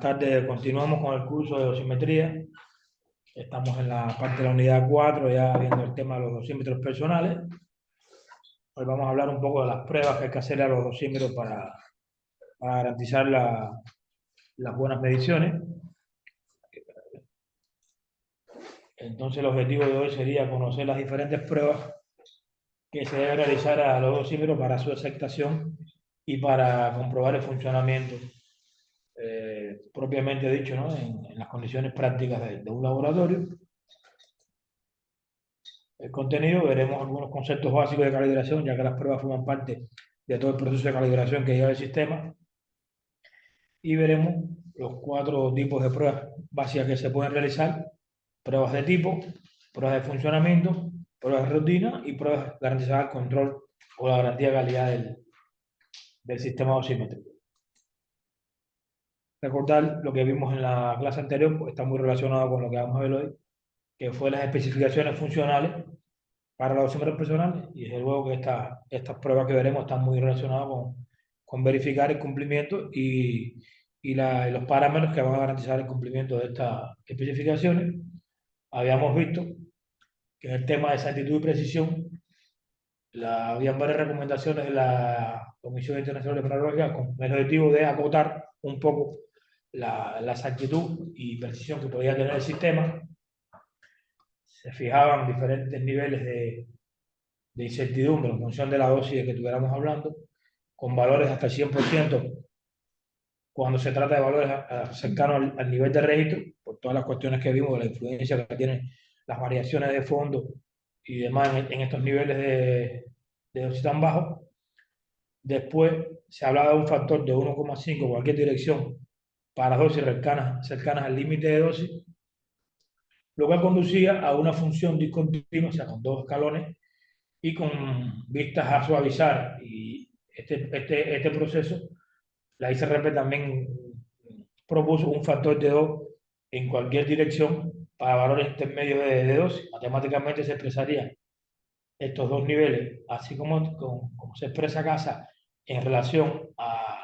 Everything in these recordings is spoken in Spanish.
tardes, continuamos con el curso de dosimetría. Estamos en la parte de la unidad 4, ya viendo el tema de los dosímetros personales. Hoy vamos a hablar un poco de las pruebas que hay que hacer a los dosímetros para garantizar las buenas mediciones. Entonces, el objetivo de hoy sería conocer las diferentes pruebas que se debe realizar a los dosímetros para su aceptación y para comprobar el funcionamiento propiamente dicho, ¿no? En las condiciones prácticas de un laboratorio. El contenido, veremos algunos conceptos básicos de calibración, ya que las pruebas forman parte de todo el proceso de calibración que lleva el sistema. Y veremos los 4 tipos de pruebas básicas que se pueden realizar: pruebas de tipo, pruebas de funcionamiento, pruebas de rutina y pruebas garantizadas el control o la garantía de calidad del sistema dosímetrico. Recordar lo que vimos en la clase anterior, pues está muy relacionado con lo que vamos a ver hoy, que fue las especificaciones funcionales para los dosímetros personales, y desde luego que estas pruebas que veremos están muy relacionadas con verificar el cumplimiento y los parámetros que van a garantizar el cumplimiento de estas especificaciones. Habíamos visto que en el tema de exactitud y precisión habían varias recomendaciones de la Comisión Internacional de Metrología con el objetivo de acotar un poco la exactitud y precisión que podía tener el sistema. Se fijaban diferentes niveles de incertidumbre en función de la dosis de que estuviéramos hablando, con valores hasta el 100% cuando se trata de valores cercanos al nivel de registro, por todas las cuestiones que vimos de la influencia que tienen las variaciones de fondo y demás en estos niveles de dosis tan bajos. Después se hablaba de un factor de 1,5 en cualquier dirección para dosis cercanas al límite de dosis, lo cual conducía a una función discontinua, o sea, con 2 escalones, y con vistas a suavizar y este proceso. La ICRP también propuso un factor de 2 en cualquier dirección para valores intermedios de dosis. Matemáticamente se expresarían estos 2 niveles, así como se expresa casa en relación a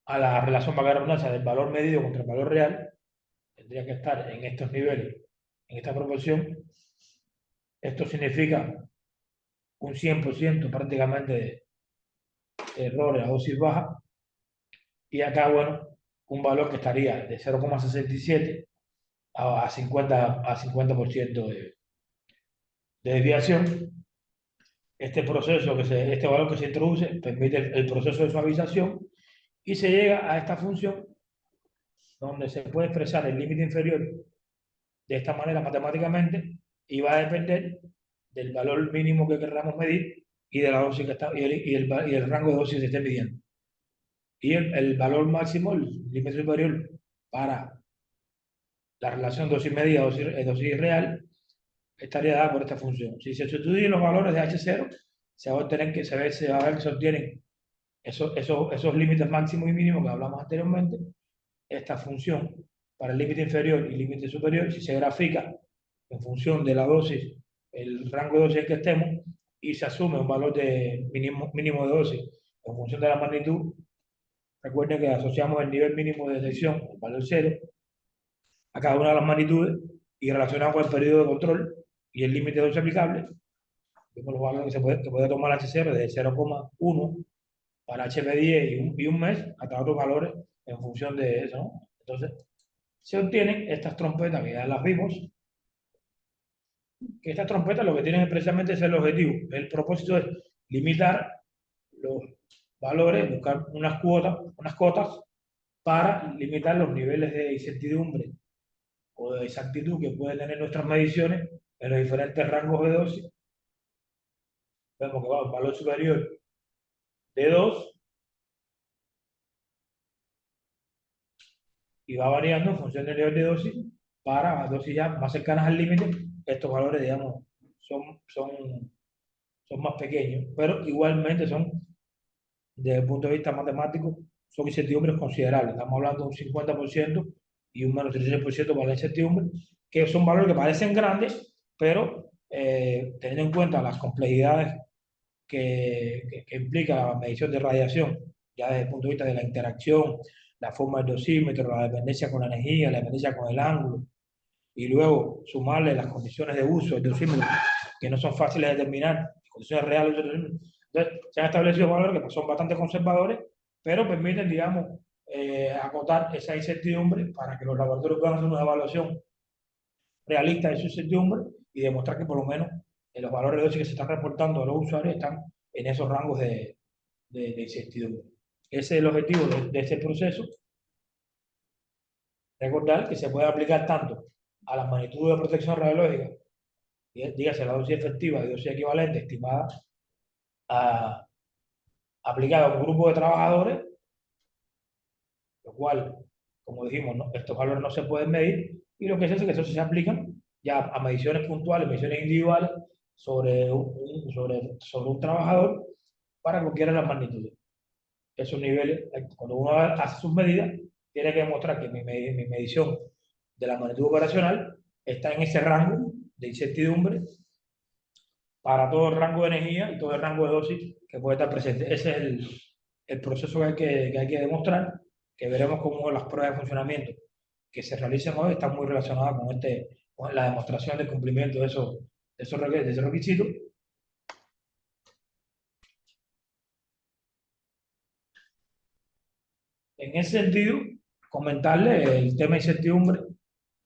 la relación, para la redundancia, del valor medido contra el valor real. Tendría que estar en estos niveles, en esta proporción. Esto significa un 100% prácticamente de errores a dosis baja. Y acá, bueno, un valor que estaría de 0,67 a 50% de desviación. Este valor que se introduce permite el proceso de suavización y se llega a esta función donde se puede expresar el límite inferior de esta manera matemáticamente, y va a depender del valor mínimo que queramos medir y de la dosis que está y el rango de dosis que se esté midiendo. Y el valor máximo, el límite superior para la relación dosis medida, dosis real, estaría dada por esta función. Si se sustituyen los valores de H0, se va a ver que se obtienen esos límites máximos y mínimos que hablamos anteriormente. Esta función para el límite inferior y límite superior, si se grafica en función de la dosis, el rango de dosis en que estemos, y se asume un valor de mínimo de dosis en función de la magnitud. Recuerden que asociamos el nivel mínimo de detección, el valor 0, a cada una de las magnitudes, y relacionado con el periodo de control y el límite de dosis aplicable. Vemos los valores que puede tomar H0 de 0,1 para HB10 y un mes, hasta otros valores en función de eso, ¿no? Entonces, se obtienen estas trompetas, que ya las vimos, que estas trompetas lo que tienen precisamente es el objetivo. El propósito es limitar los valores, buscar unas cotas para limitar los niveles de incertidumbre o de exactitud que pueden tener nuestras mediciones en los diferentes rangos de dosis. Vemos que va un valor superior de 2 y va variando en función del nivel de dosis. Para dosis ya más cercanas al límite, estos valores, digamos, son más pequeños, pero igualmente desde el punto de vista matemático, son incertidumbres considerables. Estamos hablando de un 50% y un menos 36% para la incertidumbre, que son valores que parecen grandes, pero teniendo en cuenta las complejidades que implica la medición de radiación, ya desde el punto de vista de la interacción la forma del dosímetro, la dependencia con la energía, la dependencia con el ángulo, y luego sumarle las condiciones de uso del dosímetro, que no son fáciles de determinar, condiciones reales del dosímetro. Entonces, se han establecido valores que son bastante conservadores, pero permiten, digamos, acotar esa incertidumbre para que los laboratorios puedan hacer una evaluación realista de su incertidumbre y demostrar que por lo menos los valores de dosis que se están reportando a los usuarios están en esos rangos de incertidumbre. Ese es el objetivo de este proceso. Recordar que se puede aplicar tanto a las magnitudes de protección radiológica, dígase la dosis efectiva y dosis equivalente estimada, a, aplicada a un grupo de trabajadores, lo cual, como dijimos, estos valores no se pueden medir, y lo que es eso, que eso se aplican ya a mediciones puntuales, mediciones individuales sobre un trabajador para cualquiera de las magnitudes. Esos niveles, cuando uno hace sus medidas, tiene que demostrar que mi medición de la magnitud operacional está en ese rango de incertidumbre para todo el rango de energía y todo el rango de dosis que puede estar presente. Ese es el proceso que hay que demostrar, que veremos cómo las pruebas de funcionamiento que se realicen hoy están muy relacionadas con la demostración del cumplimiento de esos requisitos. En ese sentido, comentarle el tema de incertidumbre,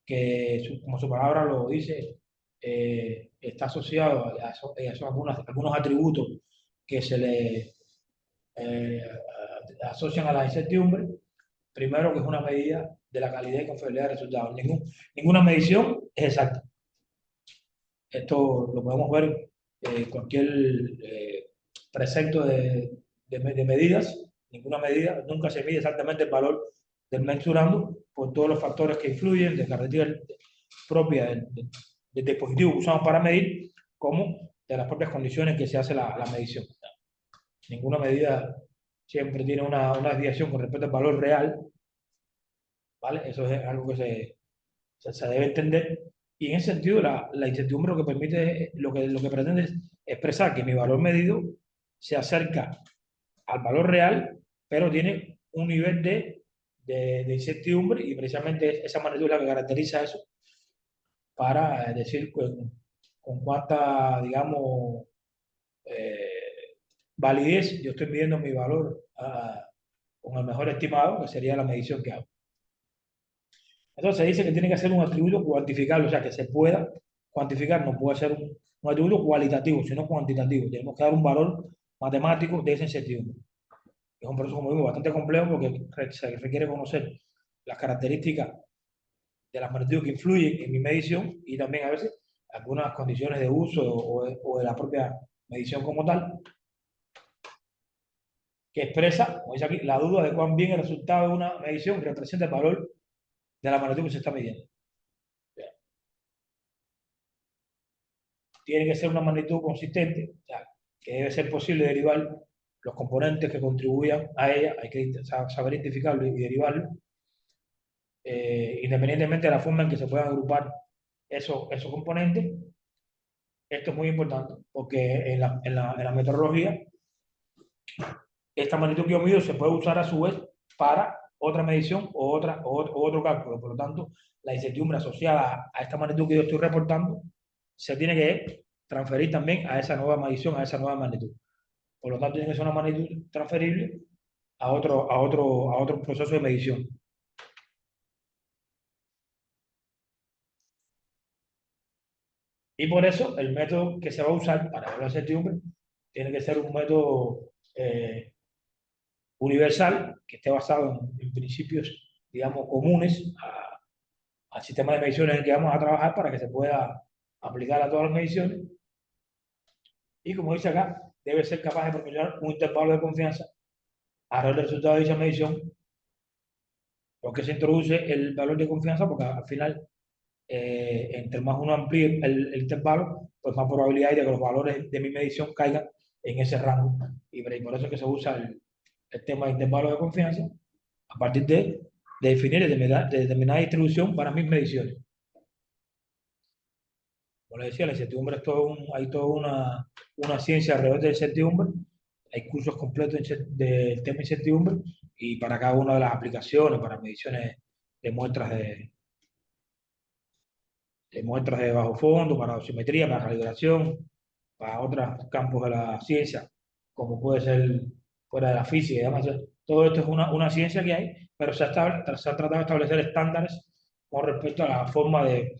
que como su palabra lo dice, está asociado a algunos atributos que se le eh, asocian a la incertidumbre. Primero, que es una medida de la calidad y confiabilidad de resultados. Ninguna medición es exacta. Esto lo podemos ver en cualquier precepto de medidas. Ninguna medida, nunca se mide exactamente el valor del mensurando por todos los factores que influyen, de características propias del dispositivo que usamos para medir, como de las propias condiciones que se hace la medición. Ninguna medida siempre tiene una desviación con respecto al valor real, ¿vale? Eso es algo que se debe entender. Y en ese sentido, la incertidumbre lo que permite, lo que pretende es expresar que mi valor medido se acerca al valor real, pero tiene un nivel de incertidumbre, y precisamente esa magnitud es la que caracteriza eso, para decir con cuánta, digamos, validez yo estoy midiendo mi valor con el mejor estimado, que sería la medición que hago. Entonces se dice que tiene que ser un atributo cuantificable, o sea, que se pueda cuantificar, no puede ser un atributo cualitativo, sino cuantitativo. Tenemos que dar un valor matemático de esa incertidumbre. Es un proceso, como digo, bastante complejo, porque se requiere conocer las características de las magnitudes que influyen en mi medición, y también a veces algunas condiciones de uso o de la propia medición como tal, que expresa, como dice aquí, la duda de cuán bien el resultado de una medición representa el valor de la magnitud que se está midiendo. Tiene que ser una magnitud consistente, o sea, que debe ser posible derivar los componentes que contribuyan a ella, hay que saber identificarlo y derivarlo, independientemente de la forma en que se puedan agrupar esos componentes. Esto es muy importante, porque en la metodología, esta magnitud que yo mido se puede usar a su vez para otra medición o otro cálculo. Por lo tanto, la incertidumbre asociada a esta magnitud que yo estoy reportando se tiene que transferir también a esa nueva medición, a esa nueva magnitud. Por lo tanto, tiene que ser una magnitud transferible a otro proceso de medición. Y por eso, el método que se va a usar para evaluar la incertidumbre tiene que ser un método universal, que esté basado en principios, digamos, comunes al sistema de mediciones en el que vamos a trabajar, para que se pueda aplicar a todas las mediciones. Y como dice acá, debe ser capaz de proporcionar un intervalo de confianza alrededor del resultado de dicha medición. Porque se introduce el valor de confianza, porque al final, entre más uno amplíe el intervalo, pues más probabilidad hay de que los valores de mi medición caigan en ese rango. Y por eso es que se usa el tema de intervalo de confianza a partir de definir determinada distribución para mis mediciones. Como les decía, la incertidumbre hay toda una ciencia alrededor de la incertidumbre. Hay cursos completos del tema de incertidumbre, y para cada una de las aplicaciones, para mediciones de muestras de bajo fondo, para dosimetría, para calibración, para otros campos de la ciencia, como puede ser fuera de la física y demás. Todo esto es una ciencia que hay, pero se ha tratado de establecer estándares con respecto a la forma de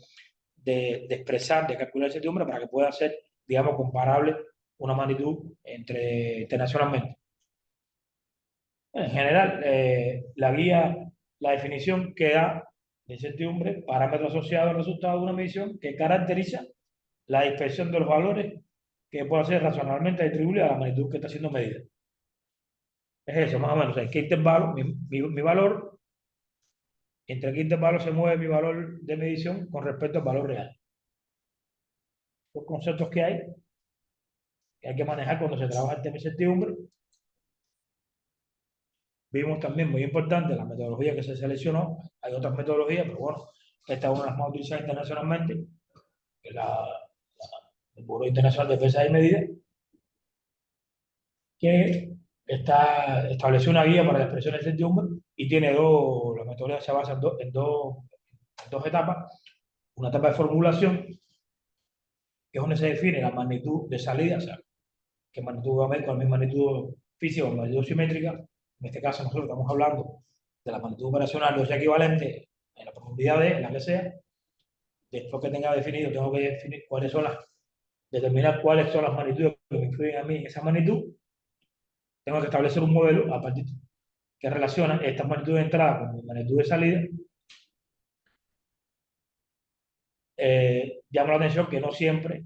expresar, de calcular incertidumbre para que pueda ser, digamos, comparable una magnitud internacionalmente. En general, la guía, la definición que da de incertidumbre, parámetro asociado al resultado de una medición que caracteriza la dispersión de los valores que puede ser razonablemente distribuida a la magnitud que está siendo medida. Es eso, más o menos. O sea, ¿en qué intervalo mi valor, entre qué intervalo se mueve mi valor de medición con respecto al valor real? Los conceptos que hay que manejar cuando se trabaja el tema de incertidumbre. Vimos también, muy importante, la metodología que se seleccionó. Hay otras metodologías, pero bueno, esta es una de las más utilizadas internacionalmente, que es el Buró Internacional de Pesas y Medidas, que estableció una guía para la expresión de incertidumbre y tiene la metodología se basa en dos etapas. Una etapa de formulación, que es donde se define la magnitud de salida, o sea, qué magnitud va a medir con la misma magnitud física o magnitud simétrica. En este caso nosotros estamos hablando de la magnitud operacional, o sea, equivalente en la profundidad en la que sea. Después que tenga definido, tengo que definir determinar cuáles son las magnitudes que me influyen a mí en esa magnitud. Tengo que establecer un modelo a partir que relaciona estas magnitudes de entrada con mi magnitud de salida. Llama la atención que no siempre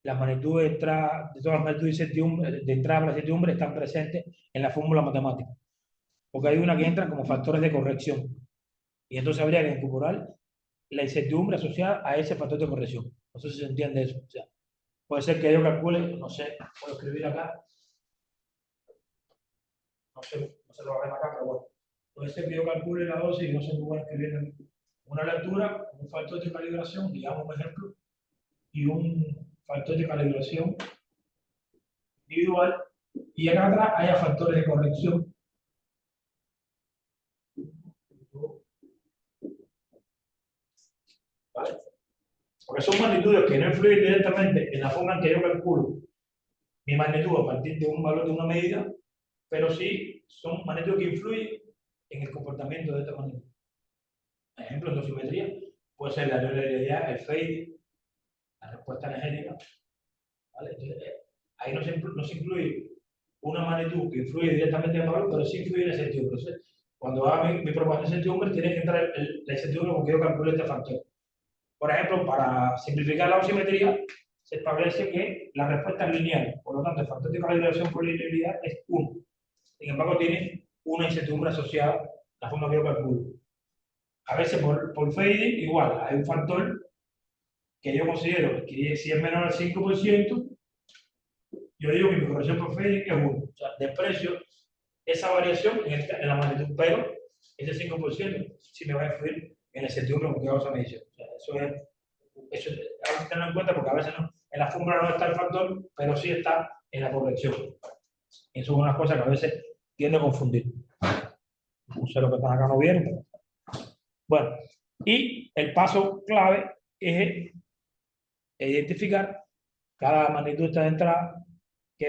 las magnitudes de entrada, de todas las magnitudes de entrada para la incertidumbre están presentes en la fórmula matemática, porque hay una que entra como factores de corrección, y entonces habría que incorporar la incertidumbre asociada a ese factor de corrección. No sé si se entiende eso. O sea, puede ser que yo calcule, no sé, puedo escribir acá, no sé lo que acá, pero bueno, puede ser que yo calcule la dosis y no sé cómo escribir una lectura, un factor de calibración, digamos un ejemplo, y un factor de calibración individual, y acá atrás haya factores de corrección. ¿Vale? Porque son magnitudes que no influyen directamente en la forma en que yo calculo mi magnitud a partir de un valor de una medida, pero sí son magnitudes que influyen en el comportamiento de esta magnitud. Por ejemplo, en dosimetría puede ser la linealidad, el fade, la respuesta energética. ¿Vale? Entonces, ahí no se incluye una magnitud que influye directamente en el valor, pero sí influye en la incertidumbre. Entonces, cuando haga mi propuesta de incertidumbre, tiene que entrar la incertidumbre con que yo calcule este factor. Por ejemplo, para simplificar la osimetría, se establece que la respuesta es lineal. Por lo tanto, el factor de calibración por linealidad es 1. Sin embargo, tiene una incertidumbre asociada a la forma que yo calculo. A veces por fading, igual, hay un factor que yo considero que si es menor al 5%, yo digo que mi corrección por fading es 1. O sea, desprecio esa variación en la magnitud, pero ese 5% sí me va a influir en la incertidumbre con que hago esa medición. O sea, eso hay que tenerlo en cuenta porque a veces no, en la fórmula no está el factor, pero sí está en la corrección. Eso es una cosa que a veces tiende a confundir. No sé lo que están acá no vieron, pero... Bueno, y el paso clave es identificar cada magnitud está de entrada, qué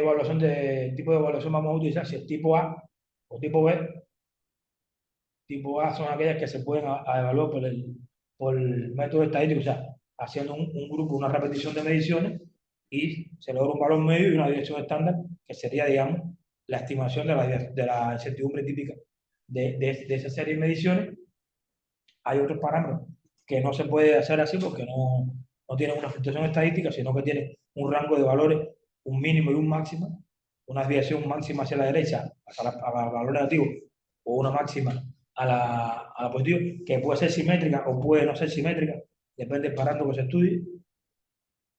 tipo de evaluación vamos a utilizar, si es tipo A o tipo B. Tipo A son aquellas que se pueden evaluar por el método estadístico, o sea, haciendo un grupo, una repetición de mediciones y se logra un valor medio y una dirección estándar, que sería, digamos, la estimación de la incertidumbre típica de esa serie de mediciones. Hay otros parámetros que no se puede hacer así porque no tienen una fluctuación estadística, sino que tienen un rango de valores, un mínimo y un máximo, una desviación máxima hacia la derecha, a valor negativo, o una máxima a la positiva, que puede ser simétrica o puede no ser simétrica, depende del parámetro que se estudie.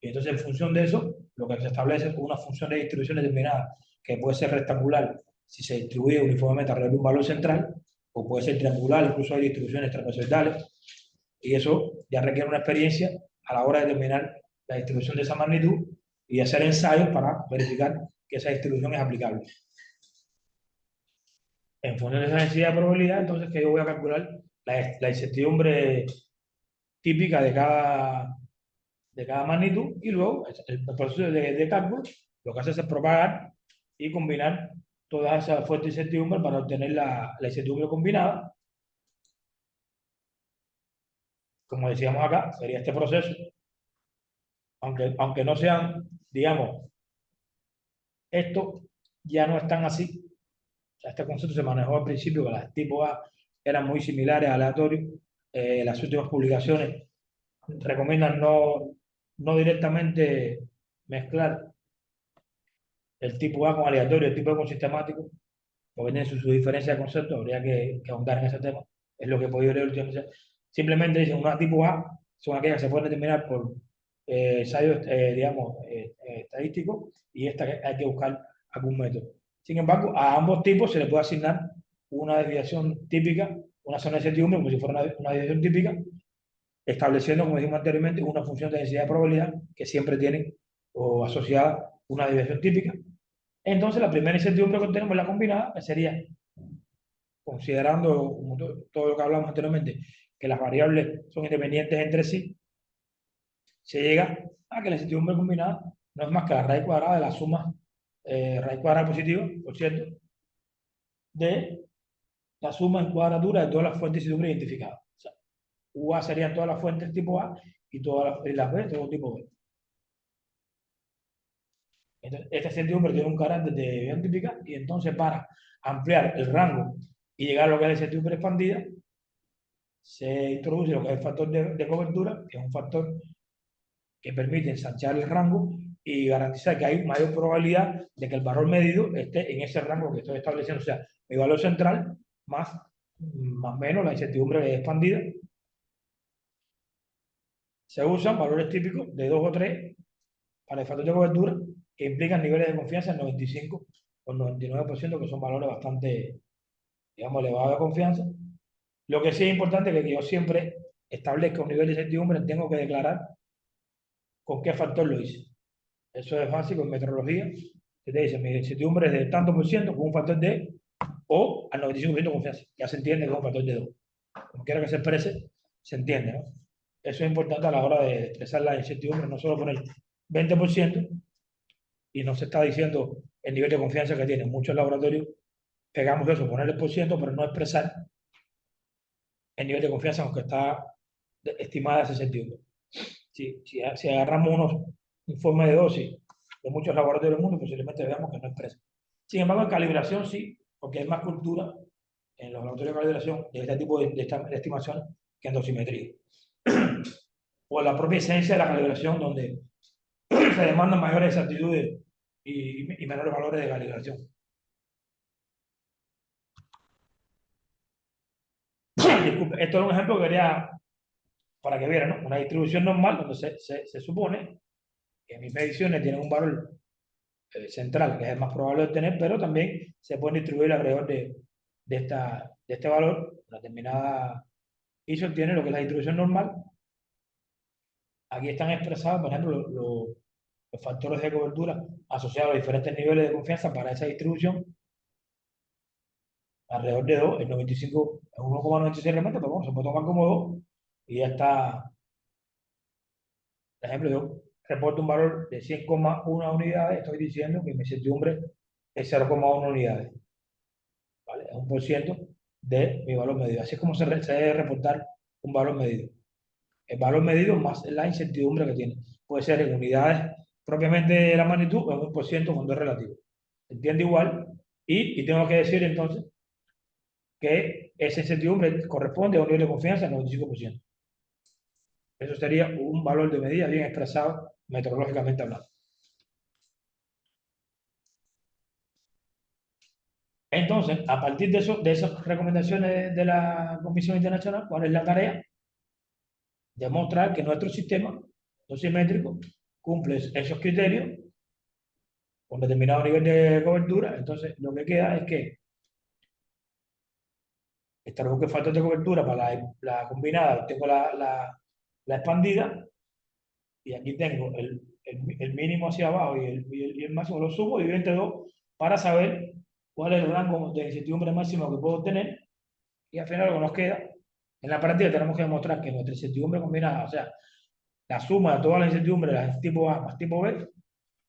Y entonces, en función de eso, lo que se establece es una función de distribución determinada, que puede ser rectangular si se distribuye uniformemente alrededor de un valor central, o puede ser triangular, incluso hay distribuciones trapezoidales, y eso ya requiere una experiencia a la hora de determinar la distribución de esa magnitud y hacer ensayos para verificar que esa distribución es aplicable. En función de esa densidad de probabilidad, entonces que yo voy a calcular la incertidumbre típica de cada magnitud y luego el proceso de cálculo lo que hace es propagar y combinar todas esas fuentes de incertidumbre para obtener la incertidumbre combinada. Como decíamos acá, sería este proceso, aunque no sean, digamos, esto ya no es tan así. O sea, este concepto se manejó al principio, que las tipo A eran muy similares, aleatorios. Las últimas publicaciones recomiendan no directamente mezclar el tipo A con aleatorio, el tipo A con sistemático, porque tienen su diferencia de concepto, habría que ahondar en ese tema. Es lo que he podido leer últimamente. Simplemente dicen una tipo A son aquellas que se pueden determinar por ensayos, digamos, estadísticos, y esta que hay que buscar algún método. Sin embargo, a ambos tipos se le puede asignar una desviación típica, una zona de incertidumbre, como si fuera una desviación típica, estableciendo, como dijimos anteriormente, una función de densidad de probabilidad que siempre tiene o asociada una desviación típica. Entonces, la primera incertidumbre que tenemos es la combinada, que sería, considerando como todo lo que hablamos anteriormente, que las variables son independientes entre sí, se llega a que la incertidumbre combinada no es más que la raíz cuadrada de la suma, raíz cuadrada positiva, por cierto, de la suma en cuadratura de todas las fuentes de incertidumbre identificadas. O sea, UA serían todas las fuentes tipo A y todas las B todo tipo B. Entonces, esta incertidumbre tiene un carácter de desviación típica y entonces para ampliar el rango y llegar a lo que es la incertidumbre expandida, se introduce lo que es el factor de cobertura, que es un factor que permite ensanchar el rango y garantizar que hay mayor probabilidad de que el valor medido esté en ese rango que estoy estableciendo. O sea, mi valor central más menos la incertidumbre expandida. Se usan valores típicos de 2 o 3 para el factor de cobertura que implican niveles de confianza en 95 o 99%, que son valores bastante, digamos, elevados de confianza. Lo que sí es importante es que yo siempre establezca un nivel de incertidumbre, tengo que declarar con qué factor lo hice. Eso es básico en metrología, que te dice, mi incertidumbre es de tanto por ciento con un factor de o al 95% de confianza. Ya se entiende que es un factor de 2. Como quiera que se exprese, se entiende, ¿no? Eso es importante a la hora de expresar la incertidumbre, no solo poner 20%, y no se está diciendo el nivel de confianza que tiene. Muchos laboratorios pegamos eso, poner el por ciento, pero no expresar el nivel de confianza, aunque está estimada ese sentido. Si agarramos unos informes de dosis de muchos laboratorios del mundo, posiblemente veamos que no expresa. Sin embargo, en calibración sí, porque hay más cultura en los laboratorios de calibración de este tipo de estimaciones que en dosimetría. O la propia esencia de la calibración, donde se demandan mayores exactitudes y menores valores de calibración. Disculpe, esto es un ejemplo que quería para que vieran, ¿no? Una distribución normal donde se supone que mis mediciones tienen un valor central, que es el más probable de obtener, pero también se puede distribuir alrededor de este valor, una determinada, y se obtiene lo que es la distribución normal. Aquí están expresados, por ejemplo, los factores de cobertura asociados a diferentes niveles de confianza para esa distribución, alrededor de 2, el 95 es 1,96 realmente, pero bueno, se puede tomar como 2 y ya está. Por ejemplo, yo reporto un valor de 100,1 unidades, estoy diciendo que mi incertidumbre es 0,1 unidades, ¿vale? Es un por ciento de mi valor medido. Así es como se debe reportar un valor medido. El valor medido más la incertidumbre que tiene. Puede ser en unidades propiamente de la magnitud o en un por ciento cuando es relativo. ¿Se entiende igual? Y tengo que decir entonces que esa incertidumbre corresponde a un nivel de confianza del 95%. Eso sería un valor de medida bien expresado metodológicamente hablando. Entonces, a partir de eso, de esas recomendaciones de la Comisión Internacional, ¿cuál es la tarea? Demostrar que nuestro sistema dosimétrico cumple esos criterios con determinado nivel de cobertura. Entonces, lo que queda es que establezco el factor de cobertura para la combinada, tengo la expandida, y aquí tengo el mínimo hacia abajo y el máximo lo sumo, y entre dos para saber cuál es el rango de incertidumbre máximo que puedo obtener, y al final lo que nos queda, en la práctica tenemos que demostrar que nuestra incertidumbre combinada, o sea, la suma de todas las incertidumbres, las tipo A más tipo B,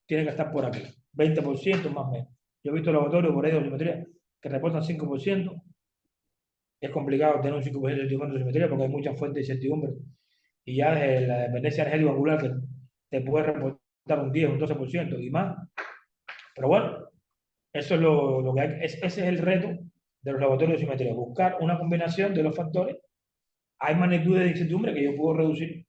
tiene que estar por aquí, 20% más o menos. Yo he visto laboratorios por ahí de volumetría que reportan 5%. Es complicado tener un 5% de incertidumbre de simetría porque hay muchas fuentes de incertidumbre. Y ya desde la dependencia energética angular que te puede reportar un 10, un 12% y más. Pero bueno, eso es lo que hay. Ese es el reto de los laboratorios de simetría. Buscar una combinación de los factores. Hay magnitudes de incertidumbre que yo puedo reducir,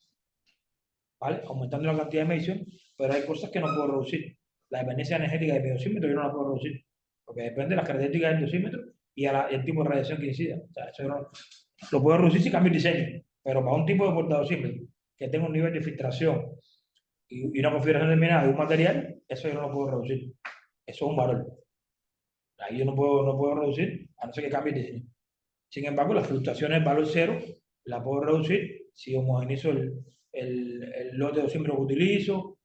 ¿vale? Aumentando la cantidad de medición, pero hay cosas que no puedo reducir. La dependencia energética del dosímetro yo no la puedo reducir, porque depende de las características del dosímetro y el tipo de radiación que incida. O sea, eso yo no, lo puedo reducir si cambio el diseño, pero para un tipo de portadosímetro que tenga un nivel de filtración y una configuración determinada de un material, eso yo no lo puedo reducir. Eso es un valor. Ahí yo no puedo reducir, a no ser que cambie el diseño. Sin embargo, las fluctuaciones del valor cero la puedo reducir si homogenizo el lote de dosímetro que utilizo.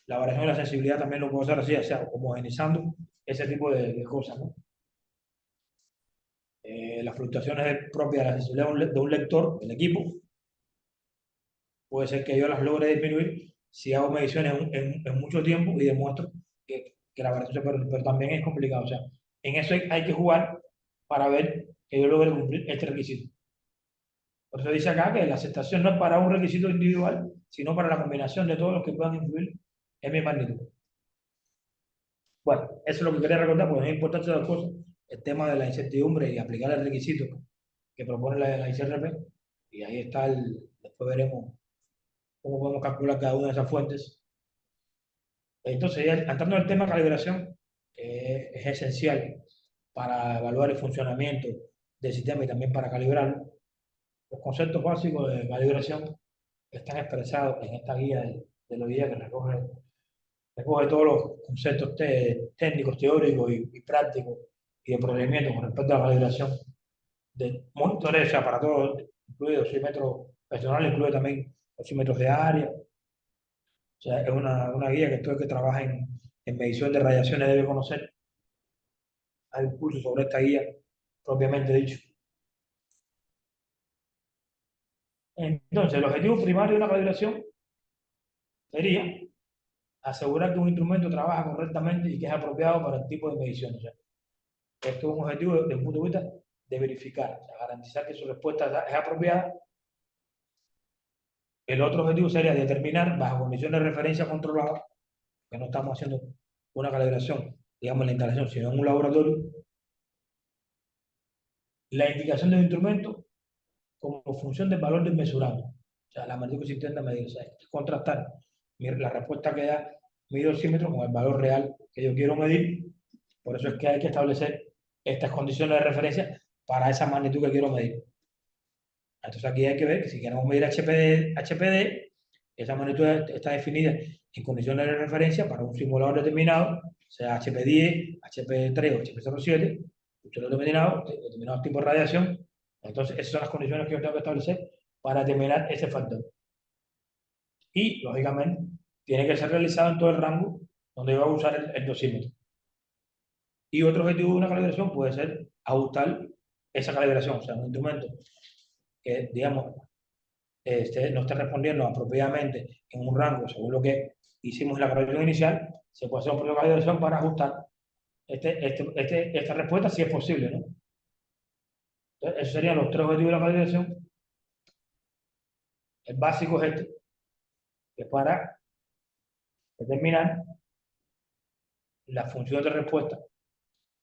La variación de la sensibilidad también lo puedo hacer así, o sea, homogenizando ese tipo de cosas, ¿no? Las fluctuaciones propias de la sensibilidad de un lector, del equipo, puede ser que yo las logre disminuir si hago mediciones en mucho tiempo y demuestro que la variación, pero también es complicado. O sea, en eso hay que jugar para ver que yo logre cumplir este requisito. Por eso dice acá que la aceptación no es para un requisito individual, sino para la combinación de todos los que puedan influir en mi magnitud. Bueno, eso es lo que quería recordar, porque es importante las cosas. El tema de la incertidumbre y aplicar el requisito que propone la ICRP. Y ahí está después veremos cómo podemos calcular cada una de esas fuentes. Entonces, ya entrando en el tema de calibración, que es esencial para evaluar el funcionamiento del sistema y también para calibrarlo, los conceptos básicos de calibración están expresados en esta guía de la guía que recoge todos los conceptos técnicos, teóricos y prácticos y de procedimiento con respecto a la calibración de monitores, o sea, para todos, incluye dosímetros personales, incluye también dosímetros de área. O sea, es una guía que todo el que trabaja en medición de radiaciones debe conocer. Hay un curso sobre esta guía, propiamente dicho. Entonces, el objetivo primario de la calibración sería asegurar que un instrumento trabaja correctamente y que es apropiado para el tipo de medición. O sea, esto es un objetivo desde el punto de vista de verificar, o sea, garantizar que su respuesta es apropiada. El otro objetivo sería determinar, bajo condiciones de referencia controladas, que no estamos haciendo una calibración, digamos, en la instalación, sino en un laboratorio, la indicación del instrumento como función del valor del mesurado. O sea, la magnitud que se intenta medir. O sea, es contrastar la respuesta que da mi dosímetro con el valor real que yo quiero medir. Por eso es que hay que establecer estas condiciones de referencia para esa magnitud que quiero medir. Entonces aquí hay que ver que si queremos medir HPD, esa magnitud está definida en condiciones de referencia para un simulador determinado, sea HP10, HP3 o HP07, usted lo ha determinado, determinados tipos de radiación. Entonces esas son las condiciones que yo tengo que establecer para determinar ese factor. Y, lógicamente, tiene que ser realizado en todo el rango donde yo voy a usar el dosímetro. Y otro objetivo de una calibración puede ser ajustar esa calibración, o sea, un instrumento que, digamos, no esté respondiendo apropiadamente en un rango según lo que hicimos en la calibración inicial, se puede hacer un proceso de calibración para ajustar esta respuesta si es posible, ¿no? Entonces, esos serían los tres objetivos de la calibración. El básico es este, que es para determinar la función de respuesta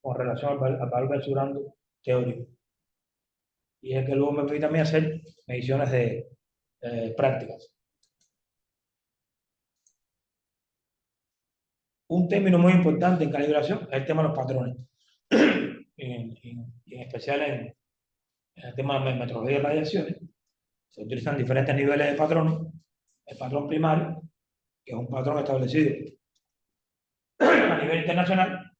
con relación al valor mesurando teórico. Y es el que luego me permite también hacer mediciones de prácticas. Un término muy importante en calibración es el tema de los patrones. En especial en el tema de metrología y radiaciones, se utilizan diferentes niveles de patrones. El patrón primario, que es un patrón establecido a nivel internacional.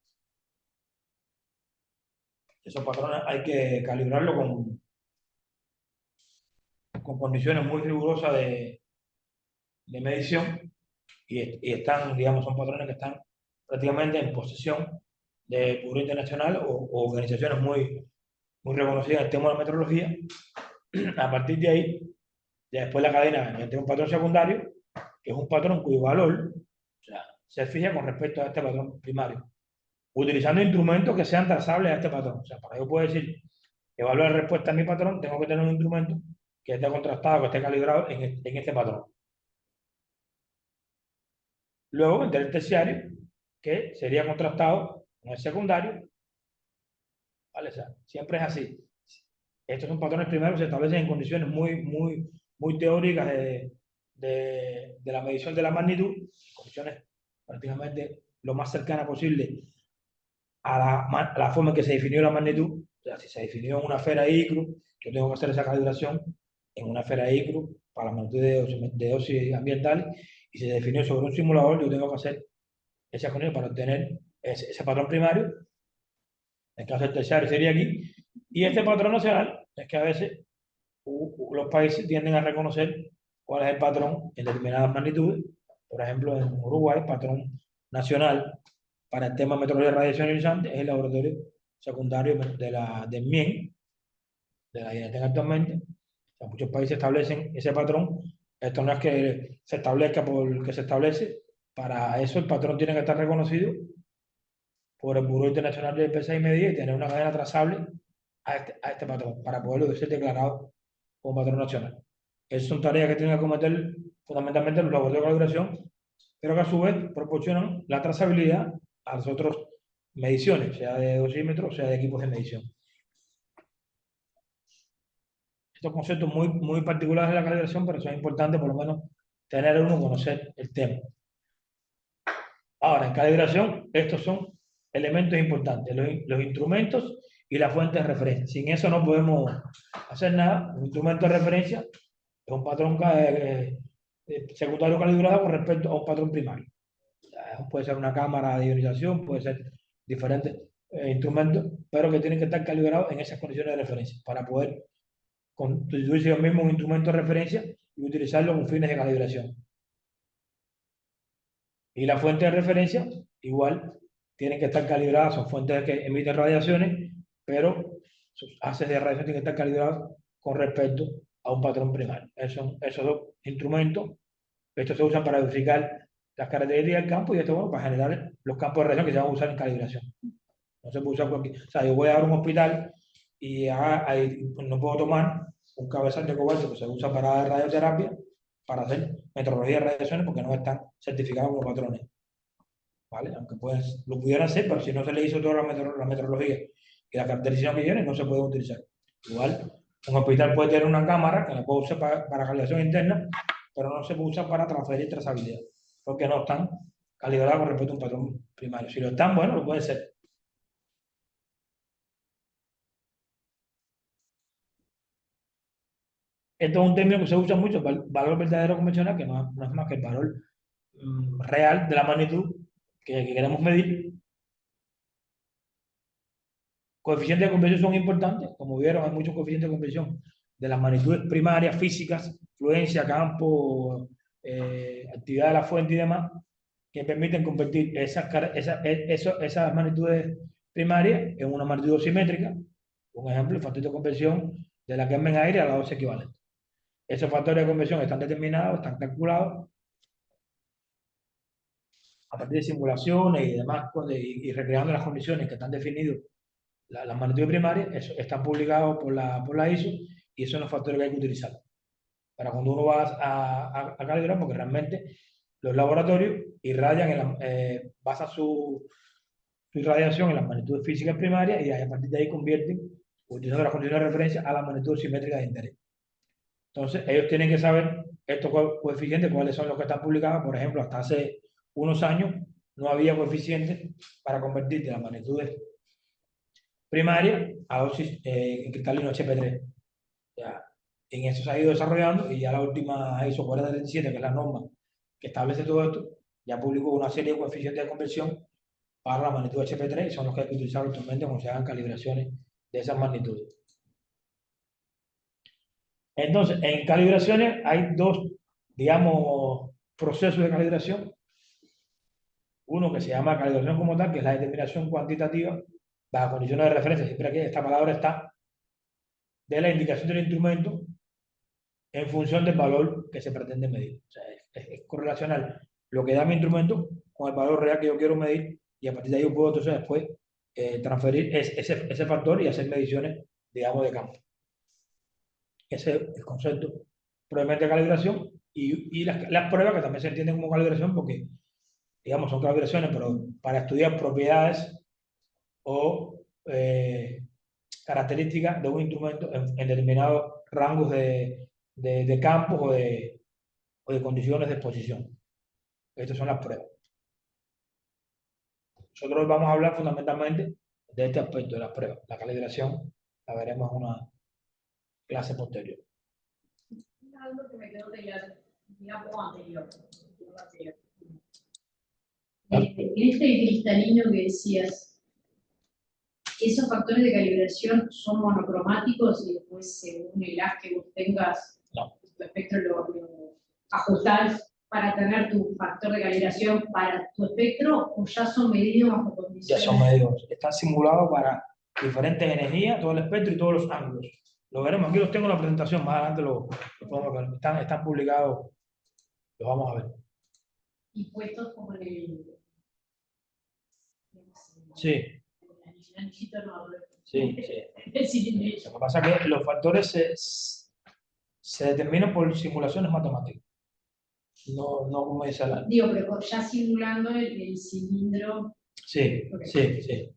Esos patrones hay que calibrarlo con condiciones muy rigurosas de medición y están, digamos, son patrones que están prácticamente en posesión de Puro Internacional o organizaciones muy reconocidas en el tema de la metrología. A partir de ahí, ya después la cadena tiene un patrón secundario, que es un patrón cuyo valor, o sea, se fija con respecto a este patrón primario, utilizando instrumentos que sean trazables a este patrón. O sea, para yo poder decir, evaluar la respuesta a mi patrón, tengo que tener un instrumento que esté contrastado, que esté calibrado en este patrón. Luego, el terciario, que sería contrastado con el secundario, ¿vale? O sea, siempre es así. Estos son patrones primarios que se establecen en condiciones muy teóricas de la medición de la magnitud, condiciones prácticamente lo más cercana posible a la forma en que se definió la magnitud. O sea, si se definió en una esfera ICRU, yo tengo que hacer esa calibración en una esfera ICRU para la magnitud de dosis ambiental, y si se definió sobre un simulador, yo tengo que hacer esa condición para obtener ese patrón primario. En el caso del terciario sería aquí. Y este patrón nacional es que a veces los países tienden a reconocer cuál es el patrón en determinadas magnitudes. Por ejemplo, en Uruguay, patrón nacional para el tema de metrología de radiación ionizante es el laboratorio secundario del MIEN, de la INETEN actualmente. O sea, muchos países establecen ese patrón. Esto no es que se establezca por que se establece. Para eso el patrón tiene que estar reconocido por el Buró Internacional de Pesas y Medidas y tener una cadena trazable a este patrón para poderlo ser declarado como patrón nacional. Esas son tareas que tienen que cometer fundamentalmente los laboratorios de calibración, pero que a su vez proporcionan la trazabilidad a las otras mediciones, sea de dosímetros, sea de equipos de medición. Estos conceptos muy particulares de la calibración, pero son importantes por lo menos tener uno, conocer el tema. Ahora, en calibración, estos son elementos importantes, los instrumentos y la fuente de referencia. Sin eso no podemos hacer nada. Un instrumento de referencia es un patrón secundario calibrado con respecto a un patrón primario. Puede ser una cámara de ionización, puede ser diferentes instrumentos, pero que tienen que estar calibrados en esas condiciones de referencia para poder constituirse ellos mismos un instrumento de referencia y utilizarlo con fines de calibración. Y la fuente de referencia, igual, tienen que estar calibradas, son fuentes que emiten radiaciones, pero sus haces de radiación tienen que estar calibrados con respecto a un patrón primario. Esos dos instrumentos, estos se usan para verificar las características del campo y esto, bueno, para generar los campos de radiación que se van a usar en calibración. No se puede usar cualquier. O sea, yo voy a dar un hospital y no puedo tomar un cabezal de cobalto que se usa para radioterapia para hacer metrología de radiaciones porque no están certificados como patrones. ¿Vale? Aunque lo pudieran hacer, pero si no se le hizo toda la metrología y la caracterización que tiene, no se puede utilizar. Igual, un hospital puede tener una cámara que la puede usar para calibración interna, pero no se puede usar para transferir trazabilidad, porque no están calibrados con respecto a un patrón primario. Si lo están, bueno, lo puede ser. Esto es un término que se usa mucho, valor verdadero convencional, que no es más que el valor real de la magnitud que queremos medir. Coeficientes de conversión son importantes, como vieron, hay muchos coeficientes de conversión de las magnitudes primarias, físicas, fluencia, campo, actividad de la fuente y demás, que permiten convertir esas magnitudes primarias en una magnitud dosimétrica. Un ejemplo, el factor de conversión de la quema en aire a la dosis equivalente. Esos factores de conversión están determinados, están calculados a partir de simulaciones y demás, y recreando las condiciones que están definidas las magnitudes primarias, están publicados por la ISO, y esos son los factores que hay que utilizar para cuando uno va a calibrar, porque realmente los laboratorios basan su irradiación en las magnitudes físicas primarias y a partir de ahí convierten, utilizando las condiciones de referencia, a las magnitudes simétricas de interés. Entonces, ellos tienen que saber estos coeficientes, cuáles son los que están publicados. Por ejemplo, hasta hace unos años no había coeficientes para convertir de las magnitudes primarias a dosis en cristalino HP3. Ya, en eso se ha ido desarrollando y ya la última ISO 4037, que es la norma que establece todo esto, ya publicó una serie de coeficientes de conversión para la magnitud HP3 y son los que hay que utilizar actualmente cuando se hagan calibraciones de esas magnitudes. Entonces, en calibraciones hay dos, digamos, procesos de calibración. Uno que se llama calibración como tal, que es la determinación cuantitativa bajo condiciones de referencia. Siempre que esta palabra está de la indicación del instrumento en función del valor que se pretende medir. O sea, es correlacional lo que da mi instrumento con el valor real que yo quiero medir y a partir de ahí yo puedo entonces después transferir ese factor y hacer mediciones, digamos, de campo. Ese es el concepto probablemente de calibración y las pruebas que también se entienden como calibración porque, digamos, son calibraciones, pero para estudiar propiedades o características de un instrumento en determinados rangos de campos o de condiciones de exposición. Estas son las pruebas. Nosotros vamos a hablar fundamentalmente de este aspecto de las pruebas. La calibración la veremos en una clase posterior. Algo que me quedó de la diapo anterior. ¿Ah? En este cristalino que decías, ¿esos factores de calibración son monocromáticos y después según el haz que vos tengas, No. tu espectro lo ajustás para tener tu factor de calibración para tu espectro o ya son medidos bajo Ya condiciones? son medidos. Están simulados para diferentes energías, todo el espectro y todos los ángulos. Lo veremos. Aquí los tengo en la presentación. Más adelante lo podemos ver. Están publicados. Los vamos a ver. Y puestos como en el... Sí, El anillito no, sí, sí. el cilindrito. Lo que pasa es que los factores se determinan por simulaciones matemáticas. No como dice la... Digo, pero ya simulando el cilindro. Sí, Ok. sí, sí.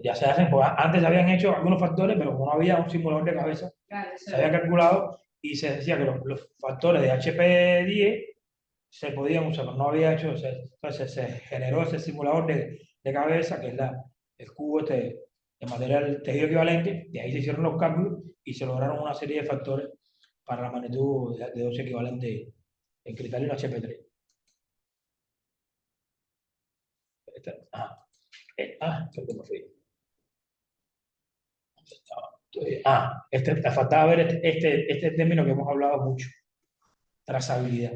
Ya se hacen, pues antes se habían hecho algunos factores, pero como no había un simulador de cabeza, Claro, eso se había calculado y se decía que los factores de HP10 se podían usar, pero no había hecho, entonces se generó ese simulador de cabeza, que es el cubo de material tejido equivalente, de ahí se hicieron los cálculos y se lograron una serie de factores para la magnitud de 12 equivalente en cristalino HP3. Creo que me fui. Faltaba ver este término que hemos hablado mucho, trazabilidad.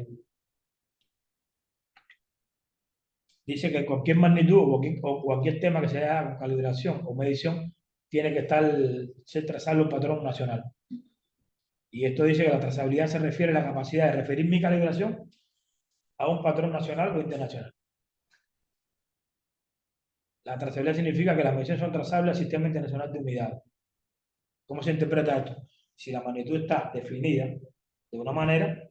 Dice que cualquier magnitud o cualquier tema que sea con calibración o medición tiene que ser trazable un patrón nacional. Y esto dice que la trazabilidad se refiere a la capacidad de referir mi calibración a un patrón nacional o internacional. La trazabilidad significa que las mediciones son trazables al Sistema Internacional de Unidades. ¿Cómo se interpreta esto? Si la magnitud está definida de una manera,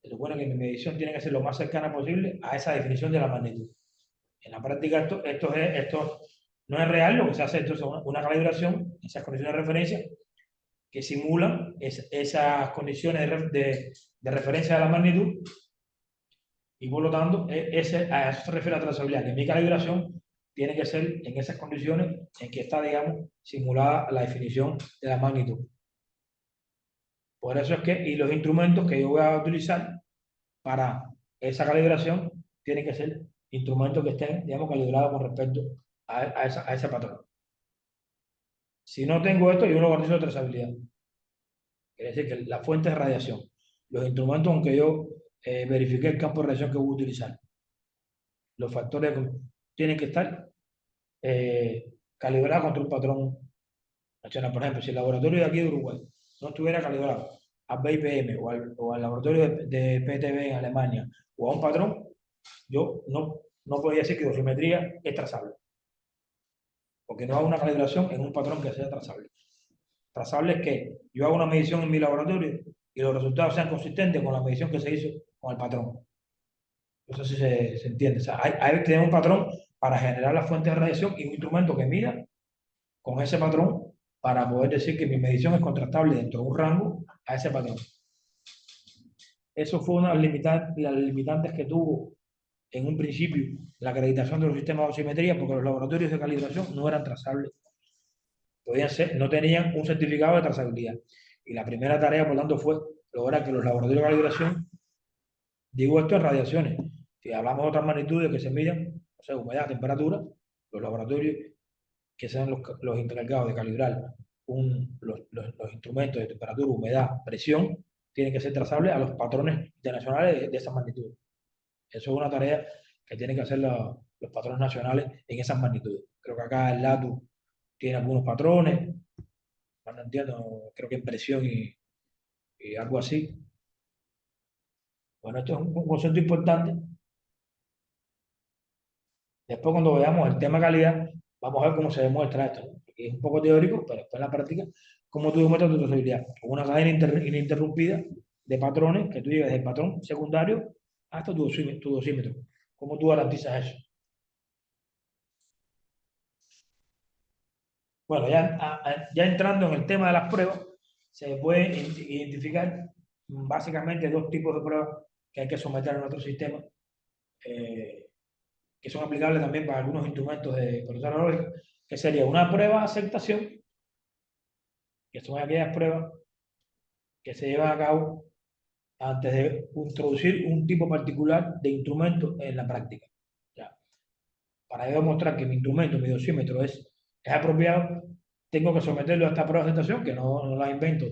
se supone que mi medición tiene que ser lo más cercana posible a esa definición de la magnitud. En la práctica esto no es real, lo que se hace entonces es una calibración, esas condiciones de referencia, que simulan esas condiciones de referencia de la magnitud y por lo tanto a eso se refiere la trazabilidad, que mi calibración tiene que ser en esas condiciones en que está, digamos, simulada la definición de la magnitud. Por eso es que, y los instrumentos que yo voy a utilizar para esa calibración tienen que ser instrumentos que estén, digamos, calibrados con respecto a ese patrón. Si no tengo esto, yo no garantizo trazabilidad. Quiere decir que la fuente de radiación, los instrumentos, aunque yo verifique el campo de radiación que voy a utilizar, los factores tienen que estar calibrados contra un patrón nacional. Por ejemplo, si el laboratorio de aquí de Uruguay no estuviera calibrado a BIPM o al laboratorio de PTB en Alemania o a un patrón, yo no podría decir que la dosimetría es trazable. Porque no hago una calibración en un patrón que sea trazable. Trazable es que yo hago una medición en mi laboratorio y los resultados sean consistentes con la medición que se hizo con el patrón. Eso sí se entiende. O sea, hay que tener un patrón para generar la fuente de radiación y un instrumento que mida con ese patrón para poder decir que mi medición es contrastable dentro de un rango a ese patrón. Eso fue una de las limitantes que tuvo en un principio la acreditación de los sistemas de dosimetría, porque los laboratorios de calibración no eran trazables. No tenían un certificado de trazabilidad. Y la primera tarea, por tanto, fue lograr que los laboratorios de calibración, digo esto en radiaciones, si hablamos de otras magnitudes que se midan, o sea, humedad, temperatura, los laboratorios que sean los encargados de calibrar los instrumentos de temperatura, humedad, presión, tienen que ser trazables a los patrones internacionales de esa magnitud. Eso es una tarea que tienen que hacer los patrones nacionales en esas magnitudes. Creo que acá el LATU tiene algunos patrones, no entiendo, creo que en presión y algo así. Bueno, esto es un concepto importante. Después, cuando veamos el tema calidad, vamos a ver cómo se demuestra esto, ¿no? Porque es un poco teórico, pero después en la práctica, cómo tú demuestras tu trazabilidad. Con una cadena ininterrumpida de patrones, que tú lleves del patrón secundario hasta tu dosímetro. ¿Cómo tú garantizas eso? Bueno, ya entrando en el tema de las pruebas, se puede identificar básicamente dos tipos de pruebas que hay que someter a nuestro sistema, eh, que son aplicables también para algunos instrumentos de protección analógica, que sería una prueba de aceptación, que son aquellas pruebas que se llevan a cabo antes de introducir un tipo particular de instrumento en la práctica. Ya. Para demostrar que mi instrumento, mi dosímetro es apropiado, tengo que someterlo a esta prueba de aceptación, que no la invento,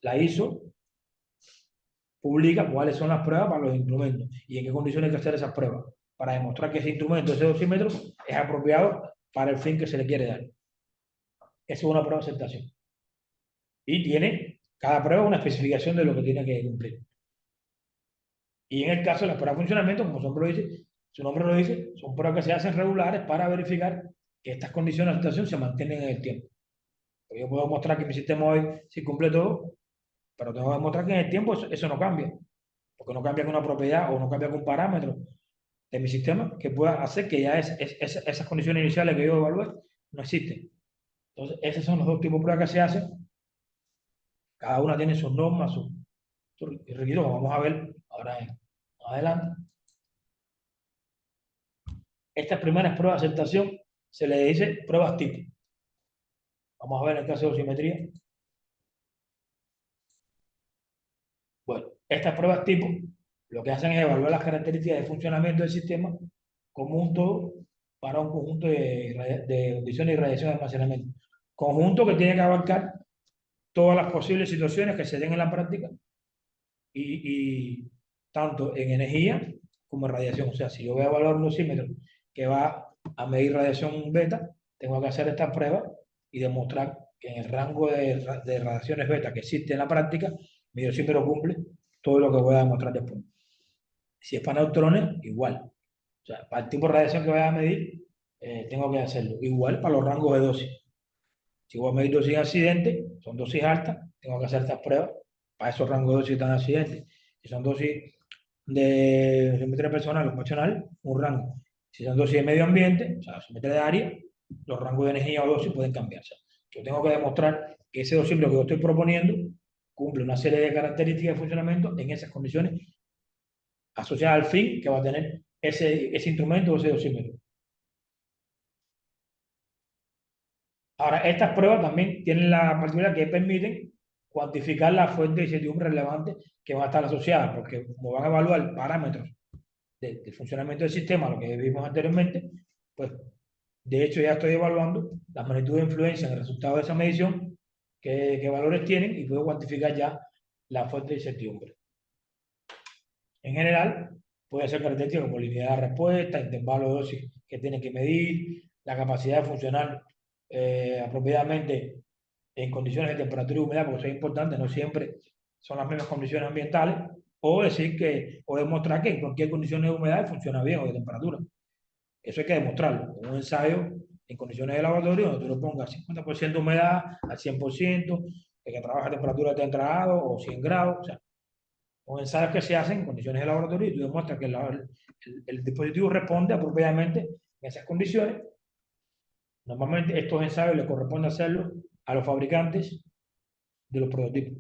la hizo, publica cuáles son las pruebas para los instrumentos y en qué condiciones hay que hacer esas pruebas, para demostrar que ese instrumento, ese dosímetro, es apropiado para el fin que se le quiere dar. Eso es una prueba de aceptación. Y tiene cada prueba una especificación de lo que tiene que cumplir. Y en el caso de las pruebas de funcionamiento, como su nombre lo dice, son pruebas que se hacen regulares para verificar que estas condiciones de aceptación se mantienen en el tiempo. Porque yo puedo mostrar que mi sistema hoy sí cumple todo, pero tengo que demostrar que en el tiempo eso no cambia. Porque no cambia con una propiedad o no cambia con un parámetro de mi sistema que pueda hacer que ya esas condiciones iniciales que yo evalué no existen. Entonces, esos son los dos tipos de pruebas que se hacen. Cada una tiene sus normas, sus requisitos. Vamos a ver ahora adelante. Estas primeras pruebas de aceptación se le dice pruebas tipo. Vamos a ver el caso de dosimetría. Bueno, estas pruebas tipo lo que hacen es evaluar las características de funcionamiento del sistema como un todo para un conjunto de condiciones y radiación de almacenamiento. Conjunto que tiene que abarcar todas las posibles situaciones que se den en la práctica y tanto en energía como en radiación. O sea, si yo voy a evaluar un dosímetro que va a medir radiación beta, tengo que hacer esta prueba y demostrar que en el rango de radiaciones beta que existe en la práctica, mi dosímetro cumple todo lo que voy a demostrar después. Si es para neutrones, igual. O sea, para el tipo de radiación que voy a medir, tengo que hacerlo. Igual para los rangos de dosis. Si voy a medir dosis de accidente, son dosis altas, tengo que hacer estas pruebas para esos rangos de dosis tan accidentes. Si son dosis de simetría personal o ocupacional, un rango. Si son dosis de medio ambiente, o sea, simetría de área, los rangos de energía o dosis pueden cambiarse. Yo tengo que demostrar que ese dosímetro que yo estoy proponiendo cumple una serie de características de funcionamiento en esas condiciones asociadas al fin que va a tener ese instrumento o ese dosímetro. Ahora, estas pruebas también tienen la particularidad que permiten cuantificar la fuente de incertidumbre relevante que va a estar asociada, porque como van a evaluar parámetros del funcionamiento del sistema, lo que vimos anteriormente, pues de hecho ya estoy evaluando la magnitud de influencia en el resultado de esa medición, qué valores tienen y puedo cuantificar ya la fuente de incertidumbre. En general, puede ser características como linealidad de respuesta, intervalo de dosis que tiene que medir, la capacidad de funcionar apropiadamente en condiciones de temperatura y humedad, porque eso es importante, no siempre son las mismas condiciones ambientales, o decir que, o demostrar que en cualquier condición de humedad funciona bien o de temperatura. Eso hay que demostrarlo. Un ensayo en condiciones de laboratorio, donde tú lo pongas 50% de humedad al 100%, que trabaja a temperatura de 30 grados o 100 grados, o sea, son ensayos que se hacen en condiciones de laboratorio y tú demuestras que el dispositivo responde apropiadamente en esas condiciones. Normalmente estos ensayos le corresponde hacerlos a los fabricantes de los prototipos,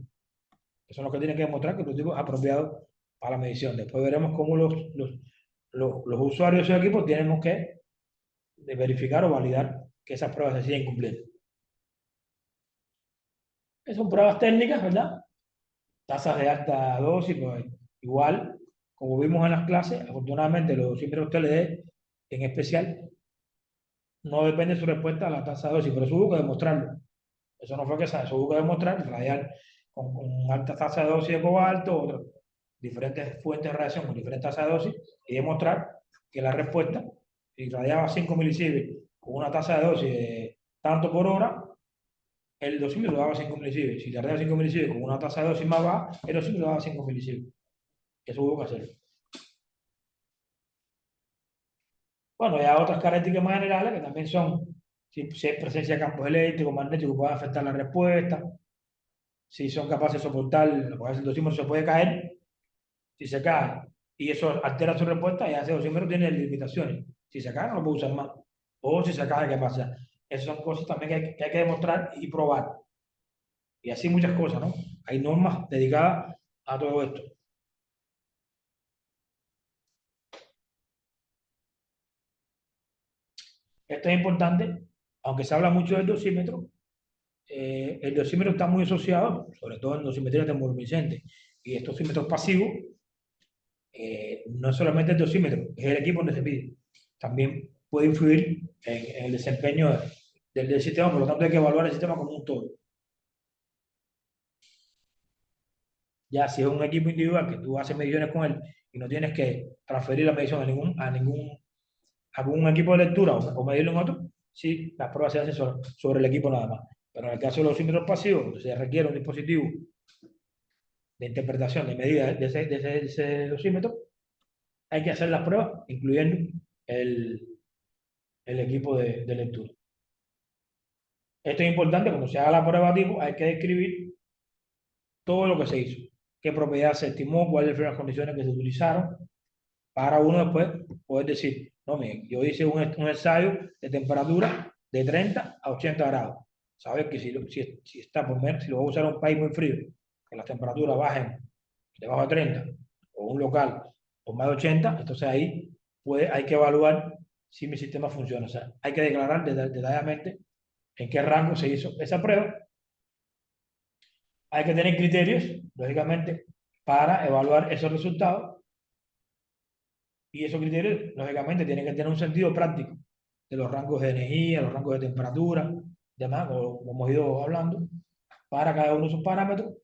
que son los que tienen que demostrar que el prototipo es apropiado para la medición. Después veremos cómo los usuarios de esos equipos tenemos que verificar o validar que esas pruebas se siguen cumpliendo. Son pruebas técnicas, ¿verdad? Tasas de alta dosis, pues igual, como vimos en las clases, afortunadamente los dosímetros TLD en especial no depende de su respuesta a la tasa de dosis, pero eso hubo que demostrarlo. Eso no fue que eso hubo que demostrar, radial con alta tasa de dosis de cobalto, diferentes fuentes de radiación con diferentes tasas de dosis, y demostrar que la respuesta, si radiaba 5 milisieverts con una tasa de dosis de tanto por hora, el dosímetro daba 5 milisieverts. Si radiaba 5 milisieverts con una tasa de dosis más baja, el dosímetro daba 5 milisieverts. Eso hubo que hacerlo. Bueno, hay otras características más generales que también son si hay presencia de campos eléctricos, magnéticos, pueden afectar la respuesta, si son capaces de soportar, a veces el dosímetro se puede caer, si se cae y eso altera su respuesta, ya ese dosímetro tiene limitaciones. Si se cae, no lo puede usar más. O si se cae, ¿qué pasa? Esas son cosas también que hay que demostrar y probar. Y así muchas cosas, ¿no? Hay normas dedicadas a todo esto. Esto es importante, aunque se habla mucho del dosímetro, el dosímetro está muy asociado, sobre todo en dosimetría termoluminiscente y estos dosímetros pasivos, no es solamente el dosímetro, es el equipo donde se mide. También puede influir en el desempeño del sistema, por lo tanto hay que evaluar el sistema como un todo. Ya si es un equipo individual que tú haces mediciones con él y no tienes que transferir la medición a algún equipo de lectura o medirlo en otro, sí, las pruebas se hacen sobre el equipo nada más. Pero en el caso de los dosímetros pasivos, donde se requiere un dispositivo de interpretación de medida de ese dosímetro, hay que hacer las pruebas, incluyendo el, el equipo de lectura. Esto es importante, cuando se haga la prueba tipo, hay que describir todo lo que se hizo, qué propiedad se estimó, cuáles fueron las condiciones que se utilizaron, para uno después poder decir, no, mire, yo hice un ensayo de temperatura de 30 a 80 grados. Sabes que si está por menos, si lo voy a usar en un país muy frío, que las temperaturas bajen debajo de 30, o un local por más de 80, entonces ahí hay que evaluar si mi sistema funciona. O sea, hay que declarar detalladamente en qué rango se hizo esa prueba. Hay que tener criterios, lógicamente, para evaluar esos resultados. Y esos criterios, lógicamente, tienen que tener un sentido práctico de los rangos de energía, los rangos de temperatura, demás, como hemos ido hablando, para cada uno de esos parámetros.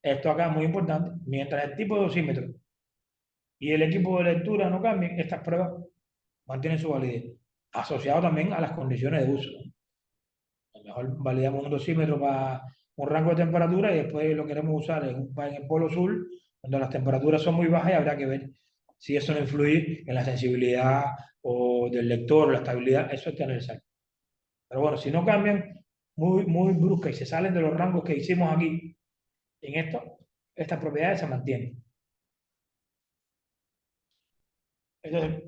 Esto acá es muy importante. Mientras el tipo de dosímetro y el equipo de lectura no cambien, estas pruebas mantienen su validez, asociado también a las condiciones de uso. A lo mejor validamos un dosímetro para un rango de temperatura y después lo queremos usar en el polo sur, donde las temperaturas son muy bajas y habrá que ver si eso no influye en la sensibilidad o del lector o la estabilidad, eso hay que analizar. Pero bueno, si no cambian muy brusca y se salen de los rangos que hicimos aquí, en esto, estas propiedades se mantienen. Entonces,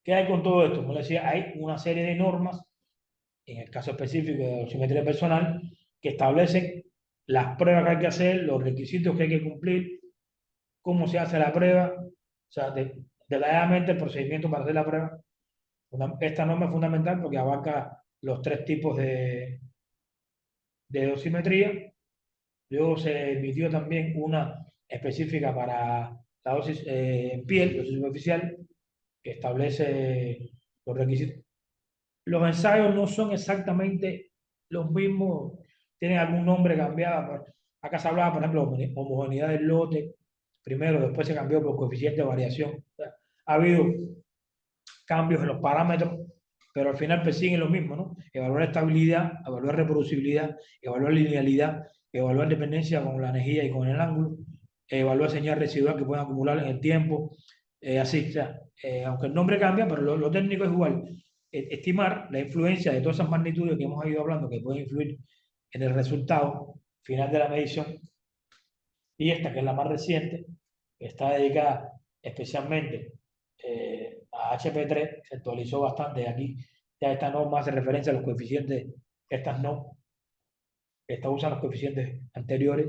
¿qué hay con todo esto? Como les decía, hay una serie de normas, en el caso específico de dosimetría personal, que establecen las pruebas que hay que hacer, los requisitos que hay que cumplir, cómo se hace la prueba, o sea, detalladamente el procedimiento para hacer la prueba. Esta norma es fundamental porque abarca los tres tipos de dosimetría. Luego se emitió también una específica para la dosis en piel, dosis superficial, que establece los requisitos. Los ensayos no son exactamente los mismos, tienen algún nombre cambiado. Acá se hablaba, por ejemplo, de homogeneidad del lote, primero, después se cambió por coeficiente de variación. O sea, ha habido cambios en los parámetros, pero al final persiguen lo mismo, ¿no? Evaluar estabilidad, evaluar reproducibilidad, evaluar linealidad, evaluar dependencia con la energía y con el ángulo, evaluar señal residual que pueden acumular en el tiempo, así, o sea, aunque el nombre cambia, pero lo técnico es igual. Estimar la influencia de todas esas magnitudes que hemos ido hablando que pueden influir en el resultado final de la medición, y esta, que es la más reciente, está dedicada especialmente a HP3, se actualizó bastante. Aquí ya esta norma hace referencia a los coeficientes, estas no, esta usa los coeficientes anteriores.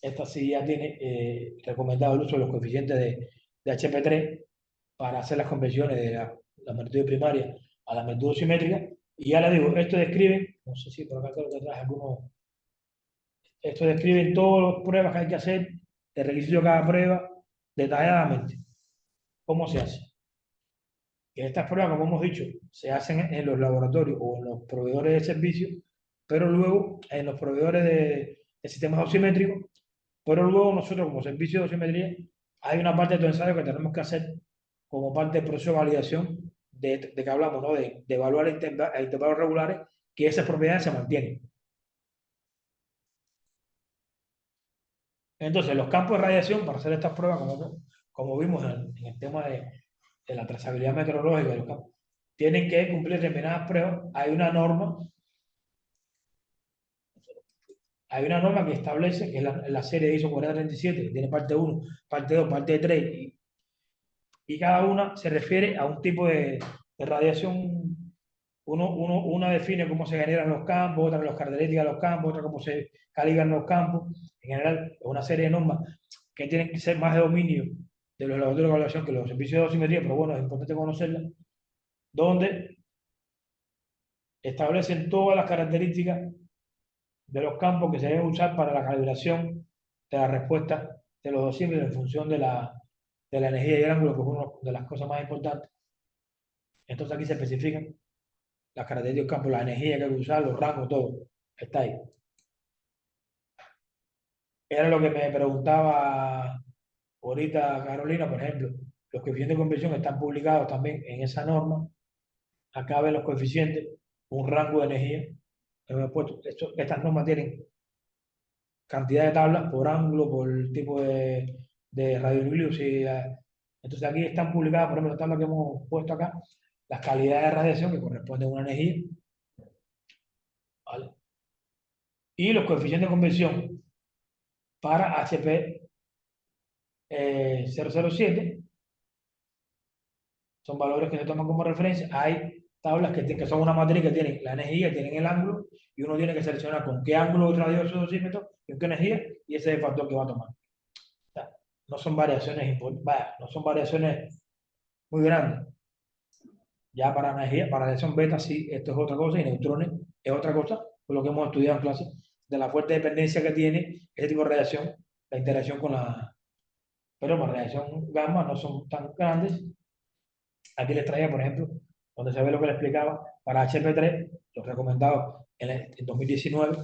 Esta sí ya tiene recomendado el uso de los coeficientes de HP3 para hacer las conversiones de la magnitud primaria a la magnitud simétrica. Y ya le digo, esto describe, no sé si por acá creo que traje algunos, esto describe todas las pruebas que hay que hacer, el requisito de cada prueba, detalladamente. ¿Cómo se hace? Que estas pruebas, como hemos dicho, se hacen en los laboratorios o en los proveedores de servicios, pero luego en los proveedores de sistemas dosimétricos, pero luego nosotros como servicio de dosimetría hay una parte de tu ensayo que tenemos que hacer como parte del proceso de validación de que hablamos, ¿no? De evaluar a intervalos regulares que esas propiedades se mantienen. Entonces, los campos de radiación, para hacer estas pruebas, como vimos en el tema de la trazabilidad meteorológica de los campos, tienen que cumplir determinadas pruebas. Hay una norma que establece, que es la serie ISO 4037, que tiene parte 1, parte 2, parte 3, y cada una se refiere a un tipo de radiación. Una define cómo se generan los campos, otra las características de los campos, otra cómo se calibran los campos. En general, es una serie de normas que tienen que ser más de dominio de los laboratorios de evaluación que los servicios de dosimetría, pero bueno, es importante conocerlas, donde establecen todas las características de los campos que se deben usar para la calibración de la respuesta de los dosímetros en función de la energía y el ángulo, que es una de las cosas más importantes. Entonces aquí se especifican las características del campo, la energía que hay que usar, los rangos, todo. Está ahí. Era lo que me preguntaba ahorita Carolina, por ejemplo. Los coeficientes de conversión están publicados también en esa norma. Acá ven los coeficientes, un rango de energía. Estas normas tienen cantidad de tablas por ángulo, por tipo de radionúcleo. Si, entonces aquí están publicadas, por ejemplo, la tabla que hemos puesto acá, las calidades de radiación que corresponden a una energía, ¿vale? Y los coeficientes de conversión para HP 007 son valores que se toman como referencia. Hay tablas que son una matriz que tienen la energía, tienen el ángulo, y uno tiene que seleccionar con qué ángulo radió su dosímetro, con qué energía, y ese es el factor que va a tomar. O sea, no son variaciones no son variaciones muy grandes. Ya para energía, para radiación beta sí, esto es otra cosa, y neutrones es otra cosa, por lo que hemos estudiado en clase, de la fuerte dependencia que tiene ese tipo de radiación, la interacción con la... Pero para radiación gamma no son tan grandes. Aquí les traía, por ejemplo, donde se ve lo que les explicaba, para HP3, los recomendados en 2019,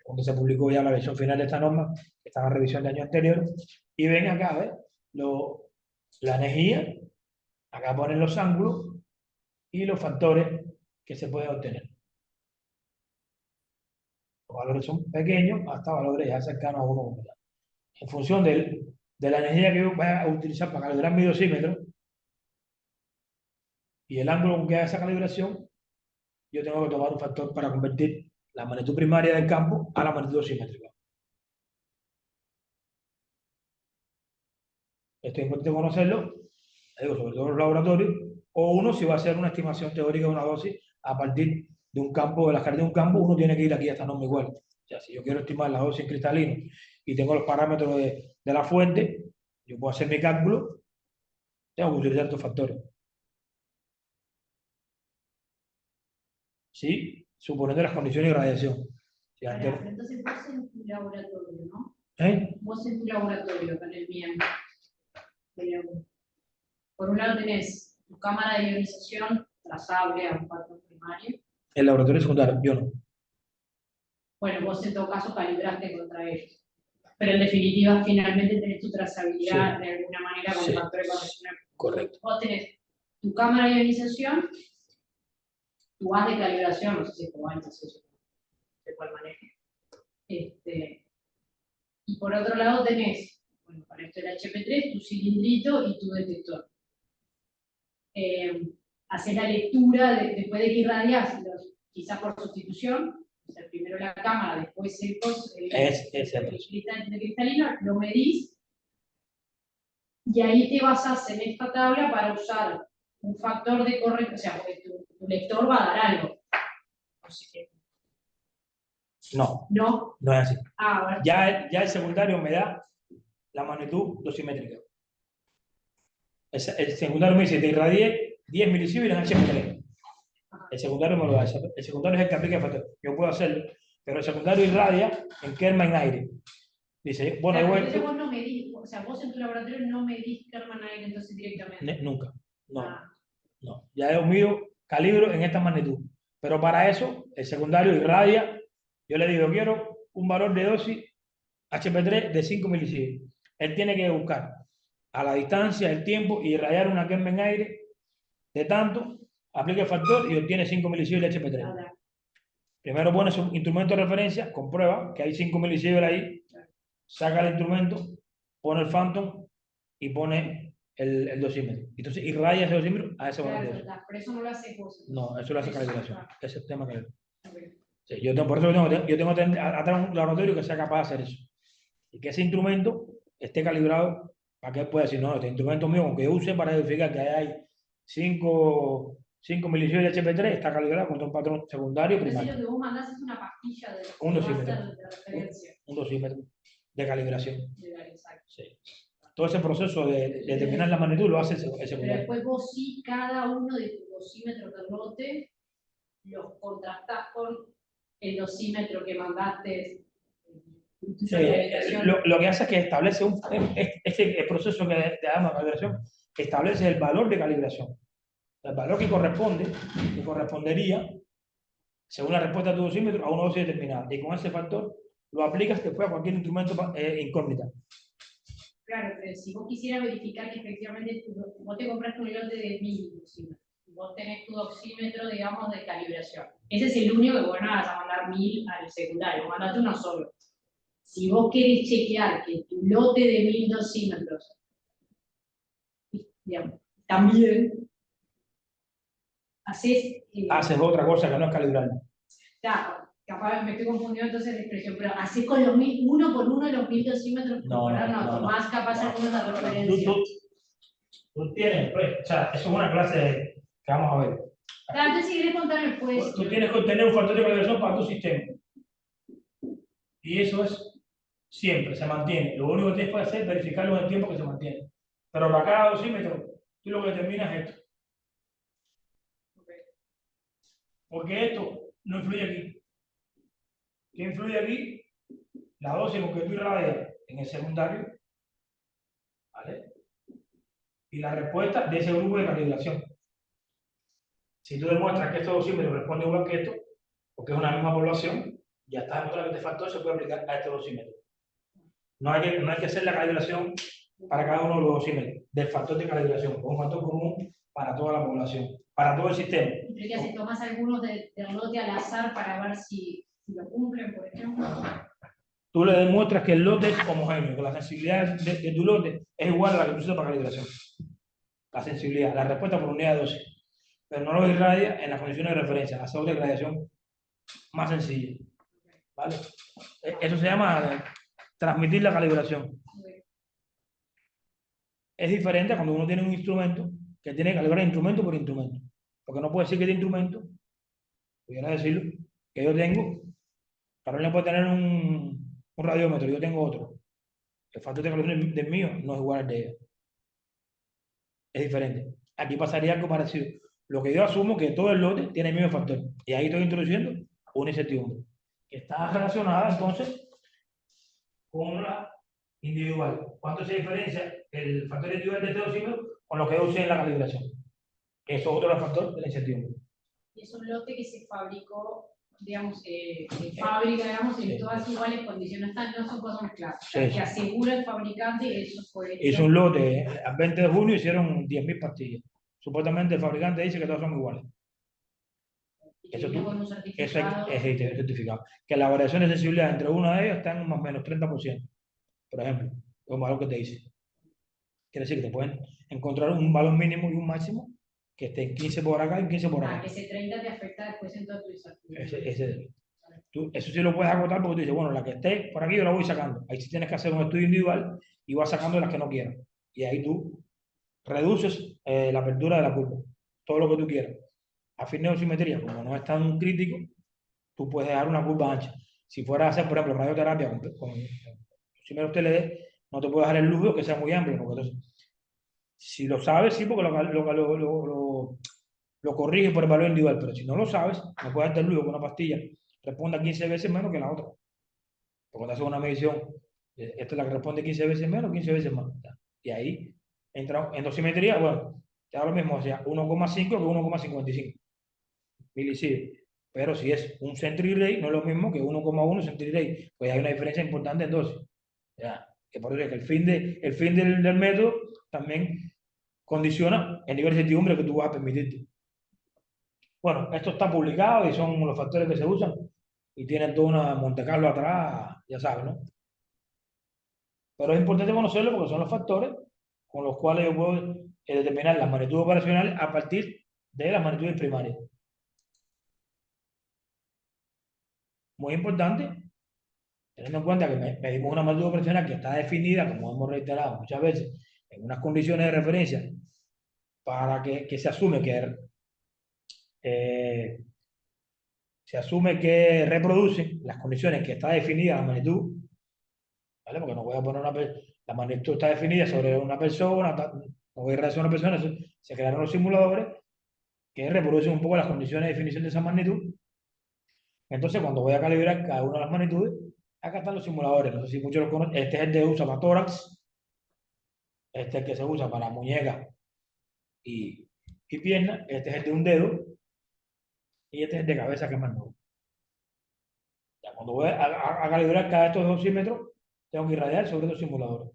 donde se publicó ya la versión final de esta norma, que estaba en revisión de año anterior, y ven acá, ¿ves? La energía, acá ponen los ángulos y los factores que se pueden obtener. Los valores son pequeños hasta valores ya cercanos a 1. En función de la energía que yo vaya a utilizar para calibrar mi dosímetro y el ángulo con que haga esa calibración, yo tengo que tomar un factor para convertir la magnitud primaria del campo a la magnitud dosimétrica. Esto es importante conocerlo, digo, sobre todo en los laboratorios, o uno si va a hacer una estimación teórica de una dosis a partir de un campo, de las características de un campo, uno tiene que ir aquí a esta norma igual. O sea, si yo quiero estimar la dosis en cristalino y tengo los parámetros de la fuente, yo puedo hacer mi cálculo, tengo que utilizar estos factores. ¿Sí? Suponiendo las condiciones de radiación. Entonces vos en tu laboratorio, ¿no? ¿Eh? Vos en tu laboratorio, con el mío. Por un lado tenés tu cámara de ionización trazable a un patrón primario. El laboratorio secundario, yo no. Bueno, vos en todo caso calibraste contra ellos. Pero en definitiva, finalmente tenés tu trazabilidad de alguna manera con el factor de corrección. Correcto. Vos tenés tu cámara de ionización, tu haz de calibración, no sé si es como antes, de cuál manera. Y por otro lado tenés, bueno, para esto el HP3, tu cilindrito y tu detector. Haces la lectura, después de que irradias, quizás por sustitución, o sea, primero la cámara, después el cristalino, lo medís, y ahí te basas en esta tabla para usar un factor de corrección, o sea, porque tu lector va a dar algo. No sé qué. No. No. No es así. Bueno. Ya el secundario me da la magnitud dosimétrica. El secundario me dice, te irradié 10 milisieverts en HP3. El secundario me lo da. El secundario es el que aplica el factor. Yo puedo hacerlo, pero el secundario irradia en Kerman aire. Dice, bueno, entonces vos no medís, o sea, vos en tu laboratorio no medís Kerman aire entonces directamente. Nunca. No. No. Ya he mido calibro en esta magnitud. Pero para eso, el secundario irradia. Yo le digo, quiero un valor de dosis HP3 de 5 milisieverts. Él tiene que buscar a la distancia, el tiempo y rayar una quema en aire de tanto, aplica el factor y obtiene 5 milisieverts de HP3. Primero pone su instrumento de referencia, comprueba que hay 5 milisieverts ahí, saca el instrumento, pone el Phantom y pone el dosímetro. Entonces, y raya ese dosímetro a ese valor de eso. Pero eso no lo hace vos. No, eso lo hace calibración. Ese es el tema que... Okay. Sí, por eso yo tengo atrás un laboratorio que sea capaz de hacer eso. Y que ese instrumento esté calibrado para que él pueda decir, no, este instrumento mío, aunque yo use para verificar que hay 5 milisieverts de HP3, está calibrado contra un patrón secundario primario. Entonces lo que vos mandás es una pastilla de un dosímetro. De referencia. Un dosímetro de calibración. Exacto. Sí. Todo ese proceso de determinar la magnitud lo hace ese Pero secundario. después vos sí, cada uno de tus dosímetros de lote los contrastás con el dosímetro que mandaste. Sí, lo que hace es que establece el proceso que te damos de calibración, establece el valor de calibración. El valor que correspondería, según la respuesta de tu dosímetro, a una dosis determinada. Y con ese factor lo aplicas después a cualquier instrumento incógnita. Claro, pero si vos quisieras verificar que efectivamente vos te compraste un lote de 1000 dosímetros, y vos tenés tu dosímetro, digamos, de calibración. Ese es el único que vos no vas a mandar 1000 al secundario, mandate uno solo. Si vos querés chequear que tu lote de 1000 dosímetros, digamos, también haces otra cosa que no es calibrar. Claro, capaz me estoy confundiendo entonces la expresión, pero así con los 1000, uno por uno los 1000 dosímetros, más capaz algunos de referencia. Tú tienes, pues, o sea, eso es una clase que vamos a ver. Claro, entonces si querés contarme pues. Tú tienes que obtener un factor de calibración para tu sistema. Y eso es siempre, se mantiene. Lo único que tienes que hacer es verificarlo en el tiempo que se mantiene. Pero para cada dosímetro, tú lo que determinas es esto. Porque esto no influye aquí. ¿Qué influye aquí? La dosis con que tú irradias en el secundario, ¿vale? Y la respuesta de ese grupo de calibración. Si tú demuestras que estos dosímetros responden igual que esto, porque es una misma población, ya está demostrado que este factor se puede aplicar a estos dosímetros. No hay que hacer la calibración para cada uno de los dosímetros, del factor de calibración, es un factor común para toda la población, para todo el sistema. ¿Y que si tomas algunos del lote al azar para ver si lo cumplen, por ejemplo? Tú le demuestras que el lote es homogéneo, que la sensibilidad de tu lote es igual a la que tú usas para calibración. La sensibilidad, la respuesta por unidad de dosis. Pero no lo irradia en las condiciones de referencia, hace otra irradiación más sencilla. ¿Vale? Eso se llama transmitir la calibración. Es diferente cuando uno tiene un instrumento que tiene que calibrar instrumento por instrumento. Porque no puede decir que este instrumento, pudiera decirlo, que yo tengo, Carolina puede tener un radiómetro, yo tengo otro. El factor de calibración del mío no es igual al de ella. Es diferente. Aquí pasaría algo parecido. Lo que yo asumo que todo el lote tiene el mismo factor. Y ahí estoy introduciendo una incertidumbre. Que está relacionada entonces con la individual. ¿Cuánto se diferencia el factor individual de este dosímetro con lo que yo usé en la calibración? Eso es otro factor de la incertidumbre. Y es un lote que se fabricó, digamos, de fábrica, digamos, en todas iguales condiciones. No son cosas claras. Sí. Que asegura el fabricante y eso fue. Hizo un lote, al 20 de junio hicieron 10.000 pastillas. Supuestamente el fabricante dice que todas son iguales. Eso es certificado. Que la variación de sensibilidad entre una de ellas está en más o menos 30%. Por ejemplo, es un valor que te dice. Quiere decir que te pueden encontrar un valor mínimo y un máximo que esté en 15 por acá y 15 por acá. Que ese 30 te afecta después en toda tu desarrollo. Eso sí lo puedes acotar porque tú dices, bueno, la que esté por aquí yo la voy sacando. Ahí sí tienes que hacer un estudio individual y vas sacando las que no quieras. Y ahí tú reduces la apertura de la curva. Todo lo que tú quieras. A fin de dosimetría, como no es tan crítico, tú puedes dejar una curva ancha. Si fuera a hacer, por ejemplo, radioterapia con dosímetros TLD, no te puedes dejar el lujo que sea muy amplio, porque entonces, si lo sabes, sí, porque lo corrige por el valor individual, pero si no lo sabes, no puedes darte el lujo con una pastilla responda 15 veces menos que la otra. Porque cuando haces una medición, esta es la que responde 15 veces menos, 15 veces más. Y ahí entra en dosimetría, bueno, te da lo mismo, o sea, 1,5 que 1,55 milisievert. Pero si es un century ray, no es lo mismo que 1,1 century ray, pues hay una diferencia importante en dosis. Ya. Que por eso es que el fin del método también condiciona el nivel de certidumbre que tú vas a permitirte. Bueno, esto está publicado y son los factores que se usan y tienen toda una Monte Carlo atrás, ya sabes, ¿no? Pero es importante conocerlo porque son los factores con los cuales yo puedo determinar las magnitudes operacionales a partir de las magnitudes primarias. Muy importante, teniendo en cuenta que medimos una magnitud operacional que está definida, como hemos reiterado muchas veces, en unas condiciones de referencia para que eh, se asume que reproducen las condiciones que está definida la magnitud, ¿vale? Porque no voy a poner la magnitud está definida sobre una persona, no voy a relacionar a una persona, se crearon los simuladores que reproducen un poco las condiciones de definición de esa magnitud. Entonces, cuando voy a calibrar cada una de las magnitudes, acá están los simuladores. No sé si muchos lo conocen. Este es el de usa para tórax, este es el que se usa para muñeca y pierna, este es el de un dedo y este es el de cabeza que es más nuevo. Ya, cuando voy a calibrar cada de estos dosímetros, tengo que irradiar sobre los simuladores.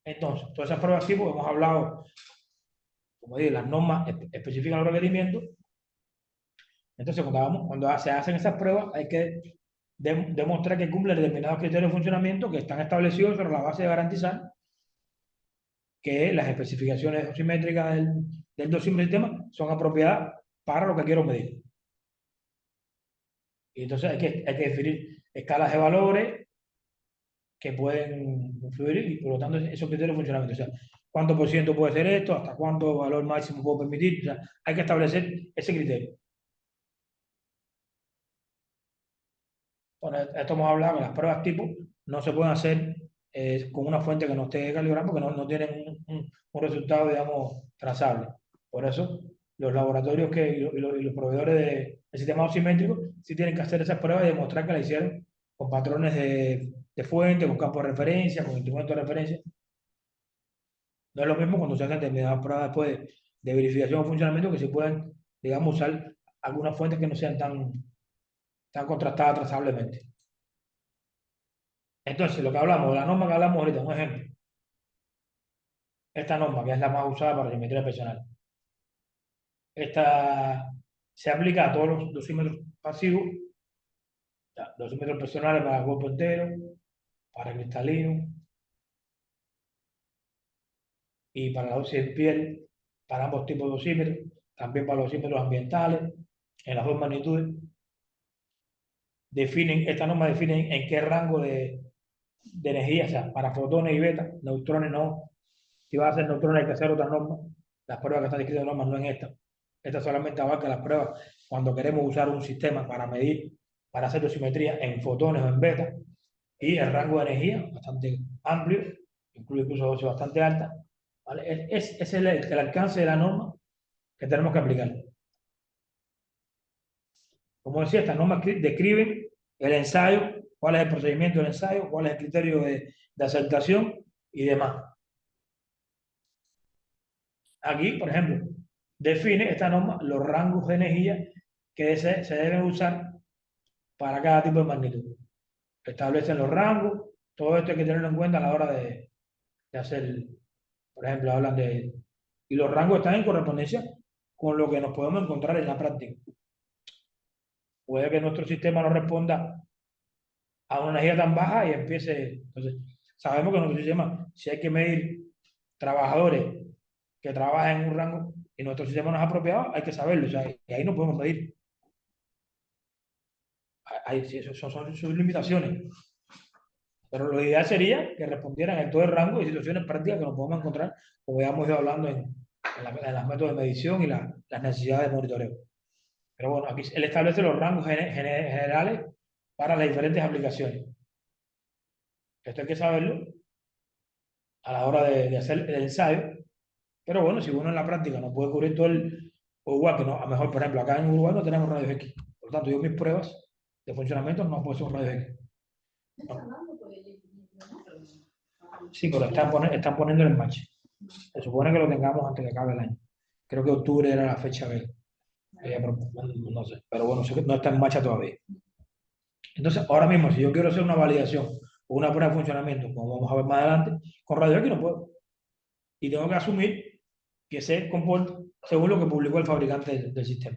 Entonces, todas esas pruebas tipo hemos hablado, como digo, las normas especifican los requerimientos. Entonces, cuando se hacen esas pruebas, hay que demostrar que cumplen determinados criterios de funcionamiento que están establecidos sobre la base de garantizar que las especificaciones dosimétricas del dosímetro del sistema son apropiadas para lo que quiero medir. Y entonces hay que definir escalas de valores que pueden influir y por lo tanto esos criterios de funcionamiento. O sea, cuánto por ciento puede ser esto, hasta cuánto valor máximo puedo permitir. O sea, hay que establecer ese criterio. Bueno, esto hemos hablado que las pruebas tipo no se pueden hacer con una fuente que no esté calibrada porque no tienen un resultado, digamos, trazable. Por eso, los laboratorios y los proveedores de sistemas osimétricos sí tienen que hacer esas pruebas y demostrar que la hicieron con patrones de fuente, con campos de referencia, con instrumentos de referencia. No es lo mismo cuando se hacen determinadas pruebas después de verificación o funcionamiento que se pueden, digamos, usar algunas fuentes que no sean tan contrastadas trazablemente. Entonces, lo que hablamos, la norma que hablamos ahorita, un ejemplo. Esta norma, que es la más usada para geometría personal. Esta se aplica a todos los dosímetros pasivos, dosímetros personales para el cuerpo entero, para cristalino y para la dosis de piel, para ambos tipos de dosímetros, también para los dosímetros ambientales, en las dos magnitudes. Esta norma define en qué rango de energía, o sea, para fotones y beta, neutrones no. Si vas a hacer neutrones hay que hacer otra norma. Las pruebas que están descritas en normas no en esta. Esta solamente abarca las pruebas cuando queremos usar un sistema para medir, para hacer dosimetría en fotones o en beta. Y el rango de energía bastante amplio, incluye incluso dosis bastante alta. ¿Vale? Es el alcance de la norma que tenemos que aplicar. Como decía, estas normas describen el ensayo, cuál es el procedimiento del ensayo, cuál es el criterio de aceptación y demás. Aquí, por ejemplo, define esta norma los rangos de energía que se deben usar para cada tipo de magnitud. Establecen los rangos, todo esto hay que tenerlo en cuenta a la hora de hacer, por ejemplo, hablan de... Y los rangos están en correspondencia con lo que nos podemos encontrar en la práctica. Puede que nuestro sistema no responda a una energía tan baja y empiece... Entonces, sabemos que nuestro sistema, si hay que medir trabajadores que trabajan en un rango y nuestro sistema no es apropiado, hay que saberlo. O sea, y ahí no podemos medir. Sí, eso son sus limitaciones. Pero lo ideal sería que respondieran en todo el rango de situaciones prácticas que nos podemos encontrar, como ya hemos ido hablando en las métodos de medición y las necesidades de monitoreo. Pero bueno, aquí él establece los rangos generales para las diferentes aplicaciones. Esto hay que saberlo a la hora de hacer el ensayo. Pero bueno, si uno en la práctica no puede cubrir todo o igual que no, a lo mejor, por ejemplo, acá en Uruguay no tenemos rayos X. Por lo tanto, yo mis pruebas de funcionamiento no puedo ser un rayos X. Sí, pero están poniendo en marcha. Se supone que lo tengamos antes de que acabe el año. Creo que octubre era la fecha no sé. Pero bueno, sé que no está en marcha todavía. Entonces, ahora mismo, si yo quiero hacer una validación o una prueba de funcionamiento, como vamos a ver más adelante, con radio X no puedo. Y tengo que asumir que se comporta según lo que publicó el fabricante del sistema.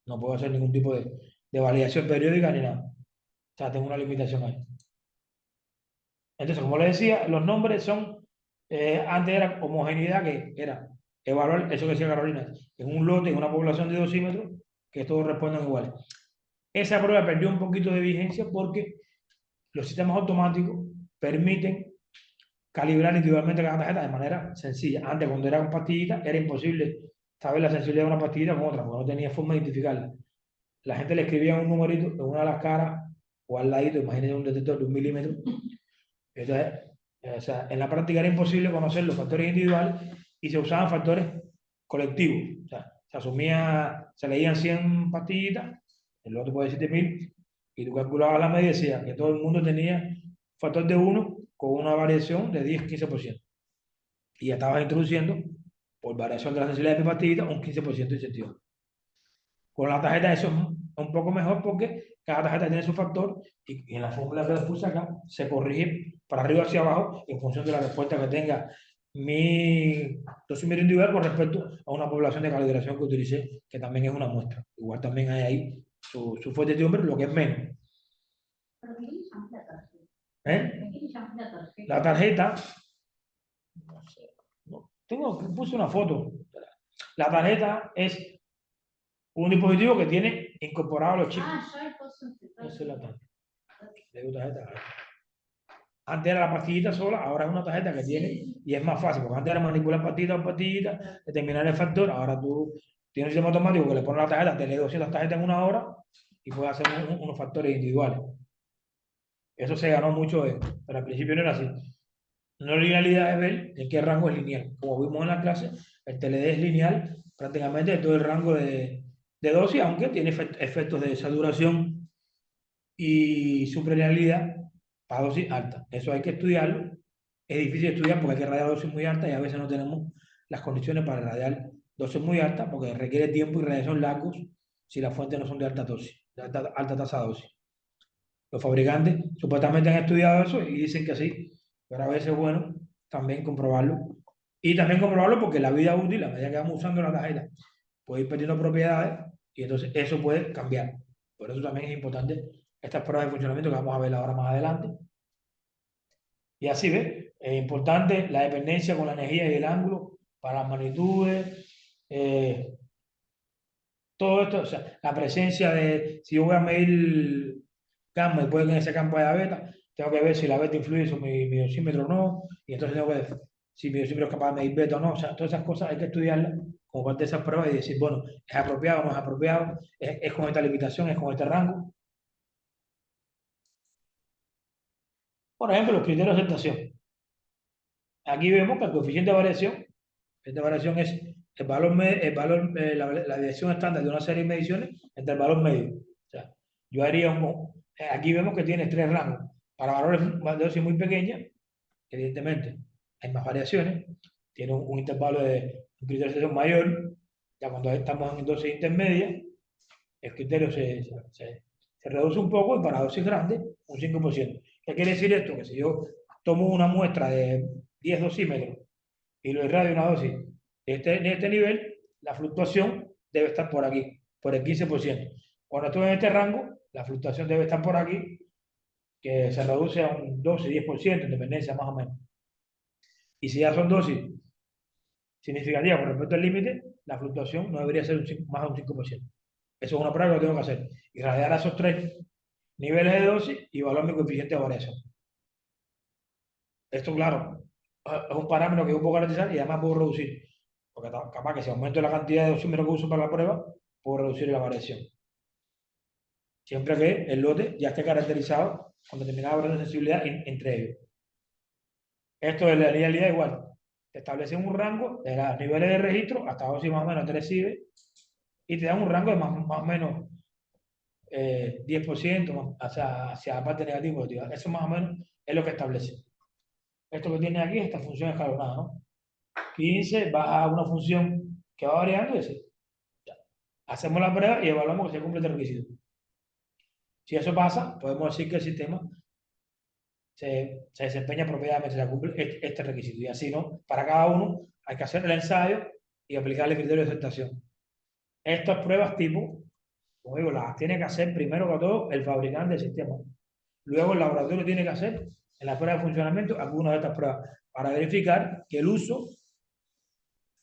No puedo hacer ningún tipo de validación periódica ni nada. O sea, tengo una limitación ahí. Entonces, como le decía, los nombres son, antes era homogeneidad, que era evaluar eso que decía Carolina, en un lote, en una población de dosímetros, que todos respondan iguales. Esa prueba perdió un poquito de vigencia porque los sistemas automáticos permiten calibrar individualmente cada tarjeta de manera sencilla. Antes, cuando era con pastillitas, era imposible saber la sensibilidad de una pastillita con otra, porque no tenía forma de identificarla. La gente le escribía un numerito en una de las caras o al ladito, imagínense un detector de 1 milímetro. Entonces, o sea, en la práctica era imposible conocer los factores individuales y se usaban factores colectivos. O sea, se asumía, se leían 100 pastillitas, el otro puede decirte 1000, y tú calculabas la media y decías que todo el mundo tenía factor de 1 con una variación de 10-15%. Y ya estabas introduciendo, por variación de la sensibilidad de tu pastillita, un 15% de incentivo. Con la tarjeta eso es un poco mejor porque cada tarjeta tiene su factor y en la fórmula que les puse acá se corrige para arriba hacia abajo en función de la respuesta que tenga mi dosímetro individual con respecto a una población de calibración que utilicé, que también es una muestra. Igual también hay ahí su fuente de hombre, lo que es menos. ¿Pero qué le llamas la tarjeta? ¿Eh? ¿Qué le llamas la tarjeta? La tarjeta, no sé, no, puse una foto. La tarjeta es un dispositivo que tiene incorporado los chips. Ah, ya hay cosas que No sé la tarjeta. Le digo tarjeta. Antes era la pastillita sola, ahora es una tarjeta que tiene y es más fácil, porque antes era manipular pastillita por pastillita, determinar el factor. Ahora tú tienes un sistema automático que le pones la tarjeta, te lee 200 tarjetas en una hora y puedes hacer unos factores individuales. Eso se ganó mucho, pero al principio no era así. No linealidad es ver en qué rango es lineal. Como vimos en la clase, el TLD es lineal prácticamente de todo el rango de dosis, aunque tiene efectos de saturación y supralinealidad para dosis alta. Eso hay que estudiarlo. Es difícil estudiar porque hay que radiar dosis muy altas y a veces no tenemos las condiciones para radiar dosis muy altas porque requiere tiempo y radiación largos si las fuentes no son de alta dosis, de alta tasa de dosis. Los fabricantes supuestamente han estudiado eso y dicen que sí, pero a veces es bueno también comprobarlo. Y también comprobarlo porque la vida útil, a medida que vamos usando la tarjeta, puede ir perdiendo propiedades y entonces eso puede cambiar. Por eso también es importante estas pruebas de funcionamiento que vamos a ver ahora más adelante. Y así ve, es importante la dependencia con la energía y el ángulo para las magnitudes, todo esto, o sea, la presencia de, si yo voy a medir gamma y puede que en ese campo haya beta, tengo que ver si la beta influye sobre mi dosímetro o no, y entonces tengo que ver si mi dosímetro es capaz de medir beta o no, o sea, todas esas cosas hay que estudiarlas como parte de esas pruebas y decir, bueno, ¿es apropiado o no es apropiado? ¿Es con esta limitación? ¿Es con este rango? Por ejemplo, los criterios de aceptación. Aquí vemos que el coeficiente de variación, esta variación es la desviación estándar de una serie de mediciones entre el valor medio. O sea, yo haría aquí vemos que tiene 3 rangos. Para valores de dosis muy pequeñas, evidentemente, hay más variaciones. Tiene un intervalo de un criterio de selección mayor. Ya cuando estamos en dosis intermedia, el criterio se reduce un poco y para dosis grandes, un 5%. ¿Qué quiere decir esto? Que si yo tomo una muestra de 10 dosímetros y lo irradio una dosis de este nivel, la fluctuación debe estar por aquí, por el 15%. Cuando estoy en este rango, la fluctuación debe estar por aquí, que se reduce a un 12-10% en dependencia más o menos. Y si ya son dosis significativas con respecto al límite, la fluctuación no debería ser más de un 5%. Eso es una prueba que tengo que hacer. Irradiar a esos 3 niveles de dosis y evaluar mi coeficiente de variación. Esto, claro, es un parámetro que yo puedo garantizar y además puedo reducir. Porque capaz que si aumento la cantidad de oxímetros que uso para la prueba, puedo reducir la variación. Siempre que el lote ya esté caracterizado con determinada variación de sensibilidad entre ellos. Esto de la linealidad igual. Te establecen un rango de los niveles de registro hasta dosis más o menos 3 CIBE y te dan un rango de más o menos 10% hacia la parte negativa y positiva. Eso más o menos es lo que establece. Esto que tiene aquí, esta función escalonada, ¿no? 15 baja a una función que va variando y así. Ya. Hacemos la prueba y evaluamos que se cumple este requisito. Si eso pasa, podemos decir que el sistema se desempeña apropiadamente, se cumple este requisito. Y así, ¿no? Para cada uno hay que hacer el ensayo y aplicarle criterios de aceptación. Estas pruebas tipo, como digo, las tiene que hacer primero que todo el fabricante del sistema. Luego el laboratorio tiene que hacer en la prueba de funcionamiento algunas de estas pruebas para verificar que el uso,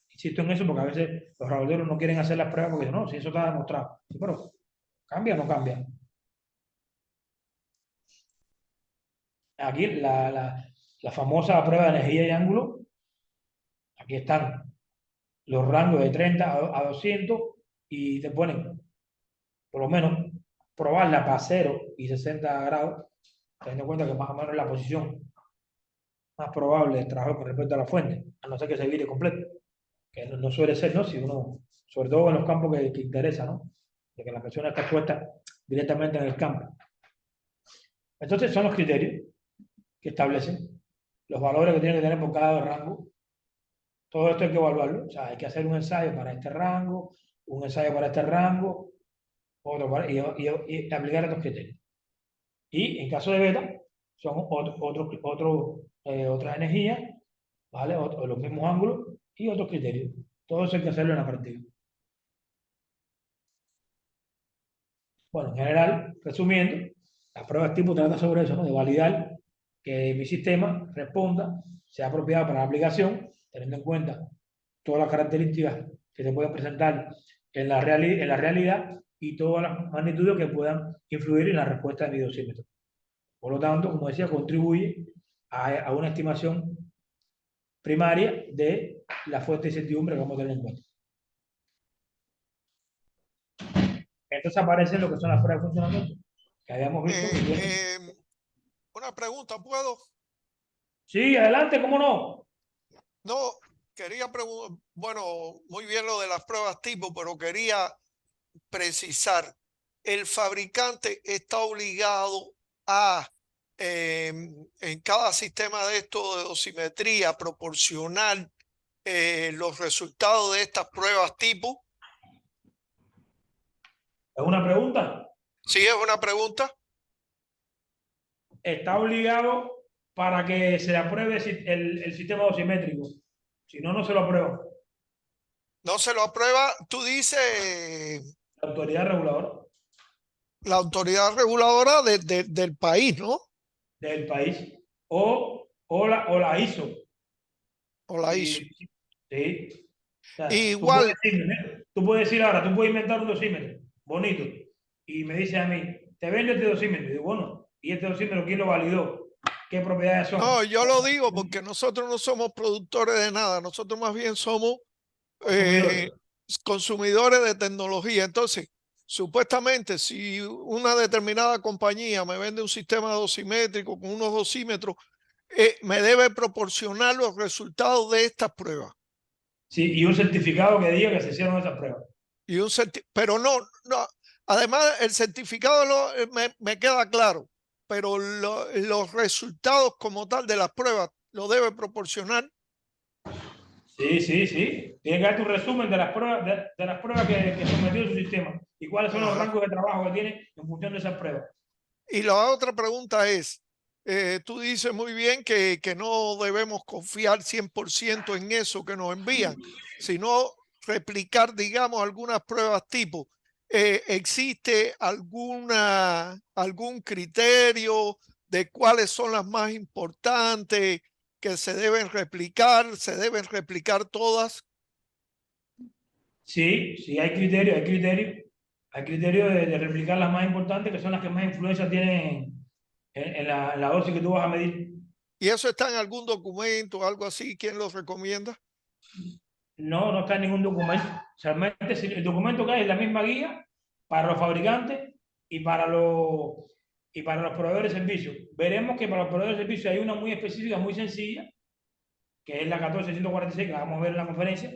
insisto en eso porque a veces los laboratorios no quieren hacer las pruebas porque no, si eso está demostrado. Sí, pero ¿cambia o no cambia? Aquí la famosa prueba de energía y ángulo, aquí están los rangos de 30 a 200 y te ponen por lo menos probarla para 0 y 60 grados, teniendo en cuenta que más o menos es la posición más probable de trabajo con respecto a la fuente, a no ser que se vire completo, que no suele ser, ¿no? Si uno, sobre todo en los campos que interesa, ¿no? De que la persona está puesta directamente en el campo. Entonces son los criterios que establecen los valores que tiene que tener por cada rango. Todo esto hay que evaluarlo, o sea, hay que hacer un ensayo para este rango, un ensayo para este rango, otro para, y aplicar estos criterios. Y en caso de beta, son otras energías, ¿vale? Los mismos ángulos y otros criterios. Todo eso hay que hacerlo en la práctica. Bueno, en general, resumiendo, las pruebas tipo trata sobre eso, ¿no? De validar que mi sistema responda, sea apropiado para la aplicación, teniendo en cuenta todas las características que se pueden presentar en la realidad y todas las magnitudes que puedan influir en la respuesta del dosímetro. Por lo tanto, como decía, contribuye a una estimación primaria de la fuente de incertidumbre que vamos a tener en cuenta. Entonces aparecen lo que son las pruebas de funcionamiento, que habíamos visto que tienen. Una pregunta, ¿puedo? Sí, adelante, ¿cómo no? No, quería preguntar, bueno, muy bien lo de las pruebas tipo, pero quería precisar, el fabricante está obligado a, en cada sistema de esto de dosimetría, proporcionar los resultados de estas pruebas tipo. ¿Es una pregunta? Sí, es una pregunta. Está obligado para que se apruebe el sistema dosimétrico. Si no, no se lo aprueba. No se lo aprueba, tú dices, La autoridad reguladora la autoridad reguladora del país, ¿no? del país o la ISO. O la hizo. Sí. O sea, Igual, tú puedes decir ahora, tú puedes inventar un dosímetro bonito y me dices a mí, te vendo este dosímetro. Y digo, bueno, ¿y este dosímetro quién lo validó? ¿Qué propiedades son? no, yo lo digo porque nosotros no somos productores de nada, nosotros más bien somos Consumidores. consumidores de tecnología. Entonces, supuestamente, si una determinada compañía me vende un sistema dosimétrico con unos dosímetros, me debe proporcionar los resultados de estas pruebas. Sí, y un certificado que diga que se hicieron esas pruebas. Y pero no, además el certificado me queda claro, pero los resultados como tal de las pruebas lo debe proporcionar. Sí, sí, sí. Tiene que dar tu resumen de las pruebas, de las pruebas que sometió su sistema y cuáles son los Ajá. rangos de trabajo que tiene en función de esas pruebas. Y la otra pregunta es, tú dices muy bien que no debemos confiar 100% en eso que nos envían, sino replicar, digamos, algunas pruebas tipo. ¿Existe algún criterio de cuáles son las más importantes que se deben replicar? ¿Se deben replicar todas? Sí, sí, hay criterios, hay criterios. Hay criterios de replicar las más importantes, que son las que más influencia tienen en la dosis que tú vas a medir. ¿Y eso está en algún documento o algo así? ¿Quién lo recomienda? No, no está en ningún documento. Realmente el documento que hay es la misma guía para los fabricantes y para los proveedores de servicios. Veremos que para los proveedores de servicios hay una muy específica, muy sencilla, que es la 14146, que la vamos a ver en la conferencia,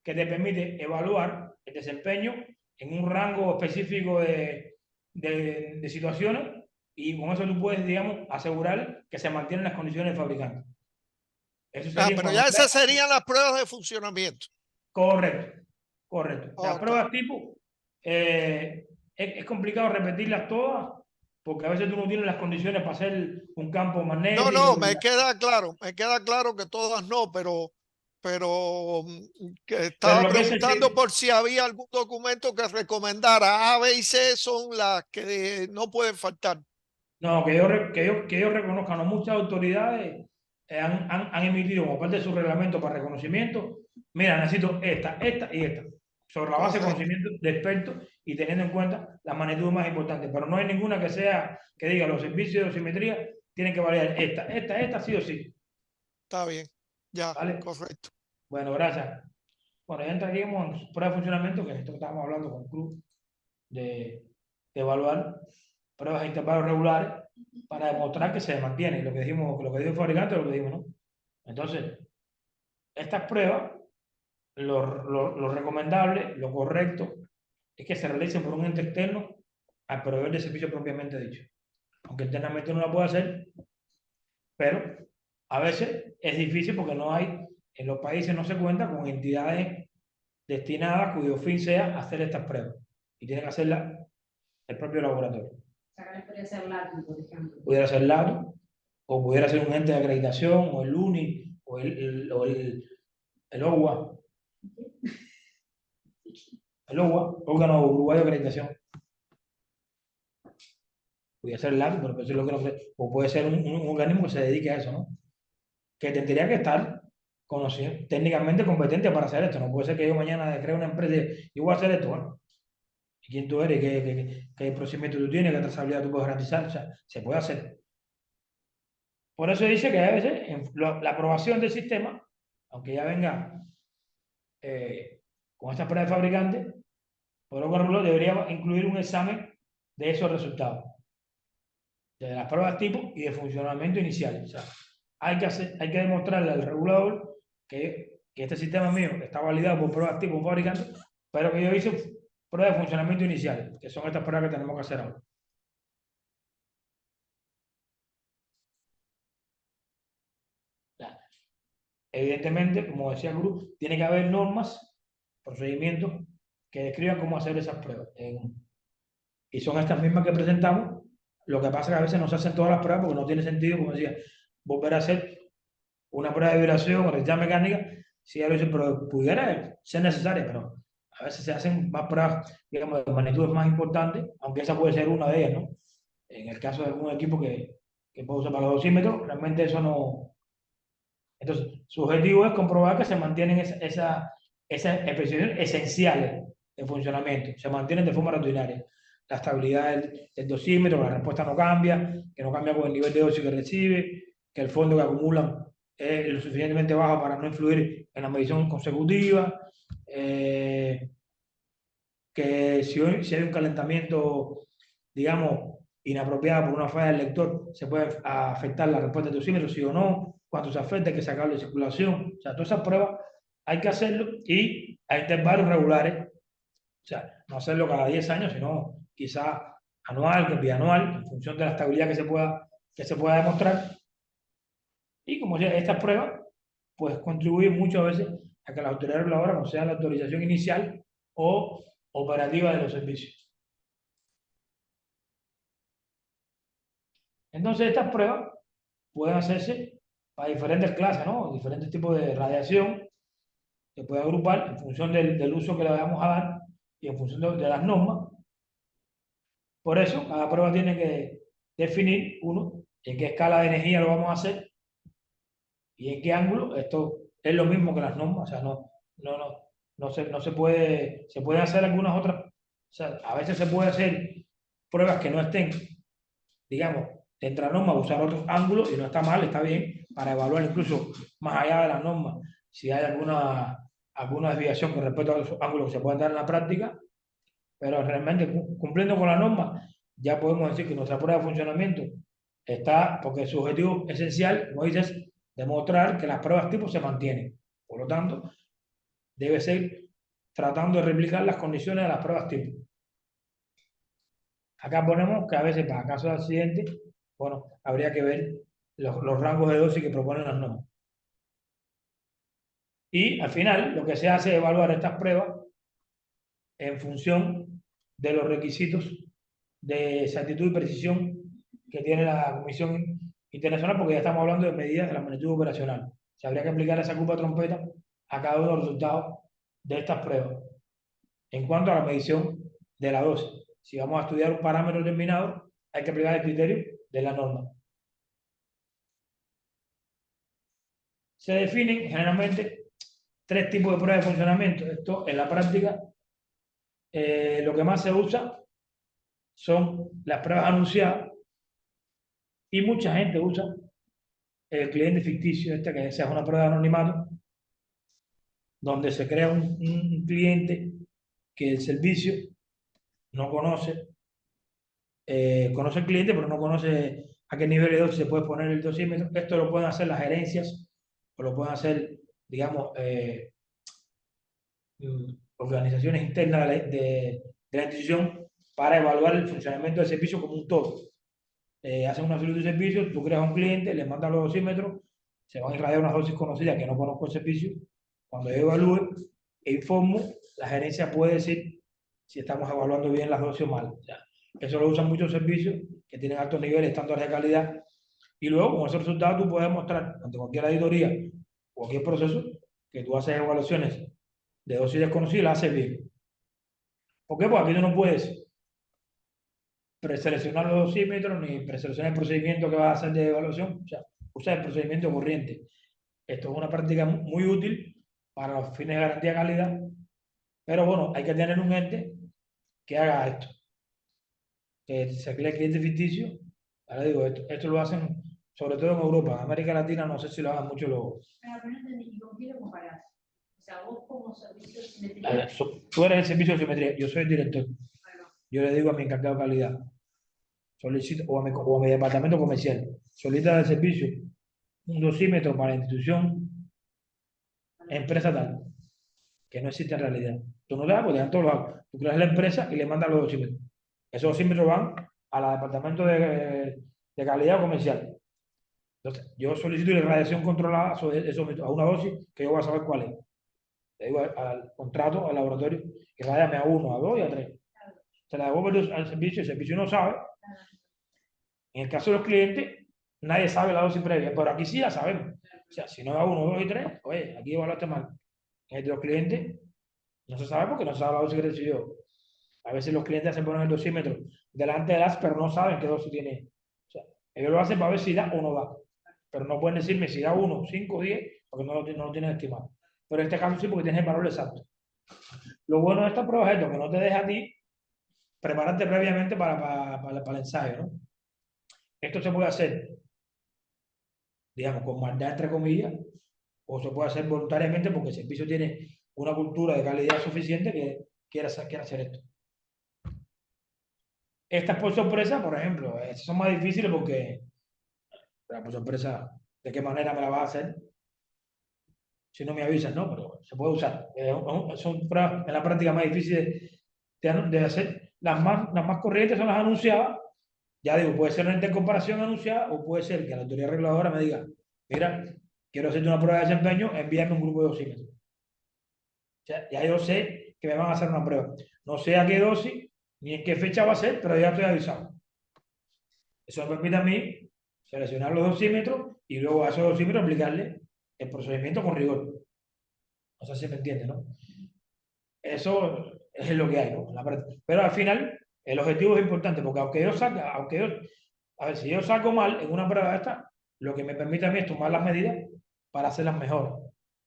que te permite evaluar el desempeño en un rango específico de situaciones y con eso tú puedes, digamos, asegurar que se mantienen las condiciones del fabricante. Eso sería Pero cuando ya sea esas serían las pruebas de funcionamiento. correcto, correcto. Las Ok. pruebas tipo, es complicado repetirlas todas porque a veces tú no tienes las condiciones para hacer un campo No, magnético. me queda claro que todas no, pero que Pero estaba lo que es preguntando sensible, por si había algún documento que recomendara. A, B y C son las que no pueden faltar. no, que yo reconozca, no, muchas autoridades han emitido como parte de su reglamento para reconocimiento, mira, necesito esta y esta, sobre la base de Correcto, conocimiento de expertos y teniendo en cuenta las magnitudes más importantes, pero no hay ninguna que sea, que diga, los servicios de dosimetría tienen que variar esta, sí o sí, está bien. Ya, ¿vale? correcto. Bueno, gracias. Bueno, ya entraríamos en prueba de funcionamiento, que es esto que estábamos hablando con el club, de evaluar pruebas de intervalos regulares para demostrar que se mantiene lo que dijimos, lo que dijo el fabricante, lo que dijimos, ¿no? Entonces, estas pruebas, lo recomendable, lo correcto, es que se realicen por un ente externo al proveedor de servicio propiamente dicho. Aunque internamente no la puede hacer, pero a veces es difícil porque no hay, en los países no se cuenta con entidades destinadas cuyo fin sea hacer estas pruebas. Y tiene que hacerla el propio laboratorio. O sea, acá podría ser LATU, por ejemplo. Pudiera ser LATO, o pudiera ser un ente de acreditación, o el UNI, o el OUA, el OUA, órgano uruguayo de acreditación. Pudiera ser LATO, pero eso es lo que no sé. O puede ser un organismo que se dedique a eso, ¿no? Que tendría que estar conocido, técnicamente competente para hacer esto. No puede ser que yo mañana cree una empresa y voy a hacer esto, ¿no? ¿Y quién tú eres? ¿Qué procedimiento tú tienes? ¿Qué trazabilidad tú puedes garantizar? O sea, se puede hacer. Por eso dice que a veces la aprobación del sistema, aunque ya venga con esta prueba de fabricante, por lo que debería incluir un examen de esos resultados, de las pruebas tipo y de funcionamiento inicial. O sea, hay que demostrarle al regulador que este sistema mío está validado por pruebas tipo fabricante, pero que yo hice pruebas de funcionamiento inicial, que son estas pruebas que tenemos que hacer ahora. Evidentemente, como decía Cruz, tiene que haber normas, procedimientos que describan cómo hacer esas pruebas. Y son estas mismas que presentamos. Lo que pasa es que a veces no se hacen todas las pruebas porque no tiene sentido, como decía, volver a hacer una prueba de vibración o electricidad mecánica, si ya lo hice, pero pudiera ser necesaria, pero a veces se hacen más pruebas, digamos, de magnitudes más importantes, aunque esa puede ser una de ellas, ¿no? En el caso de algún equipo que puede usar para los dosímetros, realmente eso no. Entonces, su objetivo es comprobar que se mantienen esas especificaciones esenciales de funcionamiento, se mantienen de forma rutinaria. La estabilidad del dosímetro, que la respuesta no cambia, que no cambia con el nivel de dosis que recibe, que el fondo que acumulan es lo suficientemente bajo para no influir en la medición consecutiva, que si hay un calentamiento, digamos, inapropiado por una falla del lector, se puede afectar la respuesta del dosímetro, sí o no, cuánto se afecta, hay que sacarlo de circulación. O sea, todas esas pruebas hay que hacerlo y a intervalos regulares. O sea, no hacerlo cada 10 años, sino quizá anual, que bianual, en función de la estabilidad que se pueda demostrar. Y como ya estas pruebas, pues contribuyen muchas veces a que las autoridades reguladoras concedan la autorización inicial o operativa de los servicios. Entonces, estas pruebas pueden hacerse para diferentes clases, ¿no? Diferentes tipos de radiación que puede agrupar en función del uso que le vayamos a dar y en función de las normas. Por eso, cada prueba tiene que definir, uno, en qué escala de energía lo vamos a hacer y en qué ángulo. Esto es lo mismo que las normas, o sea, no se puede hacer algunas otras, o sea, a veces se puede hacer pruebas que no estén, digamos, dentro de la norma, usar otros ángulos y no está mal, está bien, para evaluar incluso más allá de las normas si hay alguna desviación con respecto a los ángulos que se pueden dar en la práctica, pero realmente cumpliendo con la norma, ya podemos decir que nuestra prueba de funcionamiento está, porque su objetivo esencial, como dices, demostrar que las pruebas tipo se mantienen. Por lo tanto, debe ser tratando de replicar las condiciones de las pruebas tipo. Acá ponemos que a veces para casos de accidente, bueno, habría que ver los rangos de dosis que proponen las normas. Y al final, lo que se hace es evaluar estas pruebas en función de los requisitos de exactitud y precisión que tiene la Comisión Internacional, porque ya estamos hablando de medidas de la magnitud operacional. Se habría que aplicar esa curva trompeta a cada uno de los resultados de estas pruebas. En cuanto a la medición de la dosis, si vamos a estudiar un parámetro determinado, hay que aplicar el criterio de la norma. Se definen generalmente 3 tipos de pruebas de funcionamiento. Esto en la práctica, lo que más se usa son las pruebas anunciadas y mucha gente usa el cliente ficticio, que es una prueba de anonimato, donde se crea un cliente que el servicio no conoce, conoce el cliente, pero no conoce a qué nivel de dosis se puede poner el dosímetro. Esto lo pueden hacer las gerencias o lo pueden hacer, digamos, organizaciones internas de la institución para evaluar el funcionamiento del servicio como un todo. Hacen una solicitud de servicio, tú creas un cliente, le mandas los dosímetros, se van a irradiar unas dosis conocidas que no conozco el servicio. Cuando yo evalúe e informo, la gerencia puede decir si estamos evaluando bien las dosis o mal. O sea, eso lo usan muchos servicios que tienen altos niveles, estándares de calidad, y luego con esos resultados tú puedes mostrar ante cualquier auditoría, cualquier proceso, que tú haces evaluaciones de dosis desconocidas y las haces bien. ¿Por qué? Porque aquí tú no puedes preseleccionar los dosímetros ni preseleccionar el procedimiento que vas a hacer de evaluación. O sea, usa el procedimiento corriente. Esto es una práctica muy útil para los fines de garantía de calidad, pero bueno, hay que tener un ente que haga esto, que se cree cliente ficticio. Ahora digo, esto lo hacen sobre todo en Europa. En América Latina no sé si lo hagan mucho los... Pero no entendí, ¿y con quién lo comparás? O sea, vos como servicio de simetría. Tú eres el servicio de simetría, yo soy el director. Bueno, Yo le digo a mi encargado de calidad, solicito, o a mi departamento comercial, solicita el servicio un dosímetro para la institución, empresa tal, que no existe en realidad. Tú no le das, porque dan todos los datos. Tú creas la empresa y le mandas los dosímetros. Esos dosímetros van a la departamento de calidad comercial. Entonces, yo solicito la radiación controlada a una dosis que yo voy a saber cuál es. Le digo al contrato, al laboratorio, que radiame a 1, a 2 y a 3. Se la devuelve al servicio, el servicio no sabe. En el caso de los clientes, nadie sabe la dosis previa, pero aquí sí la sabemos. O sea, si no da 1, 2 y 3, oye, aquí evaluaste mal. En el de los clientes, no se sabe porque no se sabe la dosis que recibió. A veces los clientes se ponen el dosímetro delante de las, pero no saben qué dosis tiene. O sea, ellos lo hacen para ver si da o no da. Pero no pueden decirme si da 1, 5, 10, porque no lo tienen estimado. Pero en este caso sí, porque tienes el valor exacto. Lo bueno de esta prueba es esto, que no te deja a ti prepararte previamente para el ensayo, ¿no? Esto se puede hacer, digamos, con maldad entre comillas, o se puede hacer voluntariamente porque el servicio tiene una cultura de calidad suficiente que quiere hacer esto. Estas por sorpresa, por ejemplo, estas son más difíciles porque, por sorpresa, ¿de qué manera me la vas a hacer? Si no me avisas, ¿no? Pero se puede usar. Son pruebas en la práctica más difíciles de hacer. Las más corrientes son las anunciadas. Ya digo, puede ser una intercomparación anunciada o puede ser que la autoridad reguladora me diga, mira, quiero hacerte una prueba de desempeño, envíame un grupo de dosímetros. O sea, ya yo sé que me van a hacer una prueba. No sé a qué dosis ni en qué fecha va a ser, pero ya estoy avisado. Eso me permite a mí seleccionar los dosímetros y luego a esos dosímetros aplicarle el procedimiento con rigor. No sé si me entiende, ¿no? Eso es lo que hay, ¿no? Pero al final, el objetivo es importante, porque a ver, si yo saco mal en una prueba de esta, lo que me permite a mí es tomar las medidas para hacerlas mejor.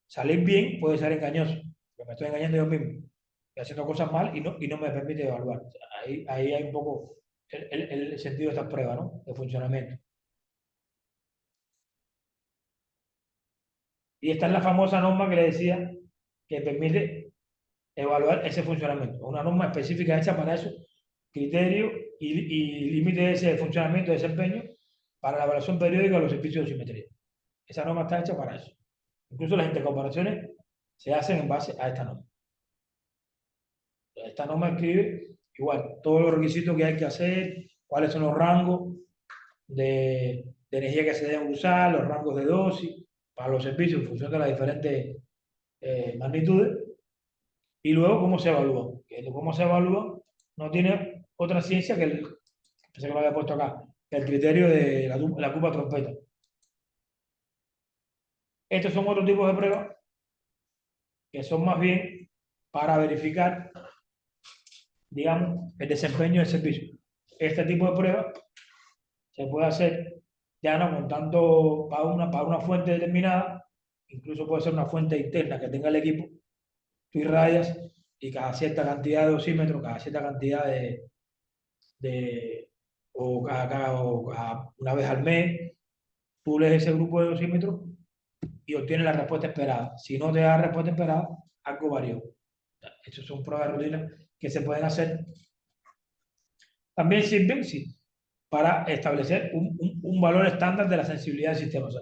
Salir bien puede ser engañoso, porque me estoy engañando yo mismo, estoy haciendo cosas mal y no me permite evaluar. O sea, ahí hay un poco el sentido de estas pruebas, ¿no? De funcionamiento. Y esta es la famosa norma que le decía que permite evaluar ese funcionamiento. Una norma específica hecha para eso, criterio y límites de funcionamiento de desempeño para la evaluación periódica de los servicios de simetría. Esa norma está hecha para eso. Incluso las intercomparaciones se hacen en base a esta norma. Esta norma escribe igual todos los requisitos que hay que hacer, cuáles son los rangos de energía que se deben usar, los rangos de dosis para los servicios en función de las diferentes magnitudes. Y luego, ¿cómo se evalúa? Que cómo se evalúa no tiene otra ciencia que pensé que lo había puesto acá, el criterio de la cupa trompeta. Estos son otros tipos de pruebas que son más bien para verificar, digamos, el desempeño del servicio. Este tipo de pruebas se puede hacer ya no contando para una fuente determinada, incluso puede ser una fuente interna que tenga el equipo. Tú irradias y cada cierta cantidad de osímetros, cada cierta cantidad de una vez al mes, tú lees ese grupo de osímetros y obtienes la respuesta esperada. Si no te da la respuesta esperada, algo varió. Estas son pruebas de rutina que se pueden hacer. También sirven para establecer un valor estándar de la sensibilidad del sistema. O sea,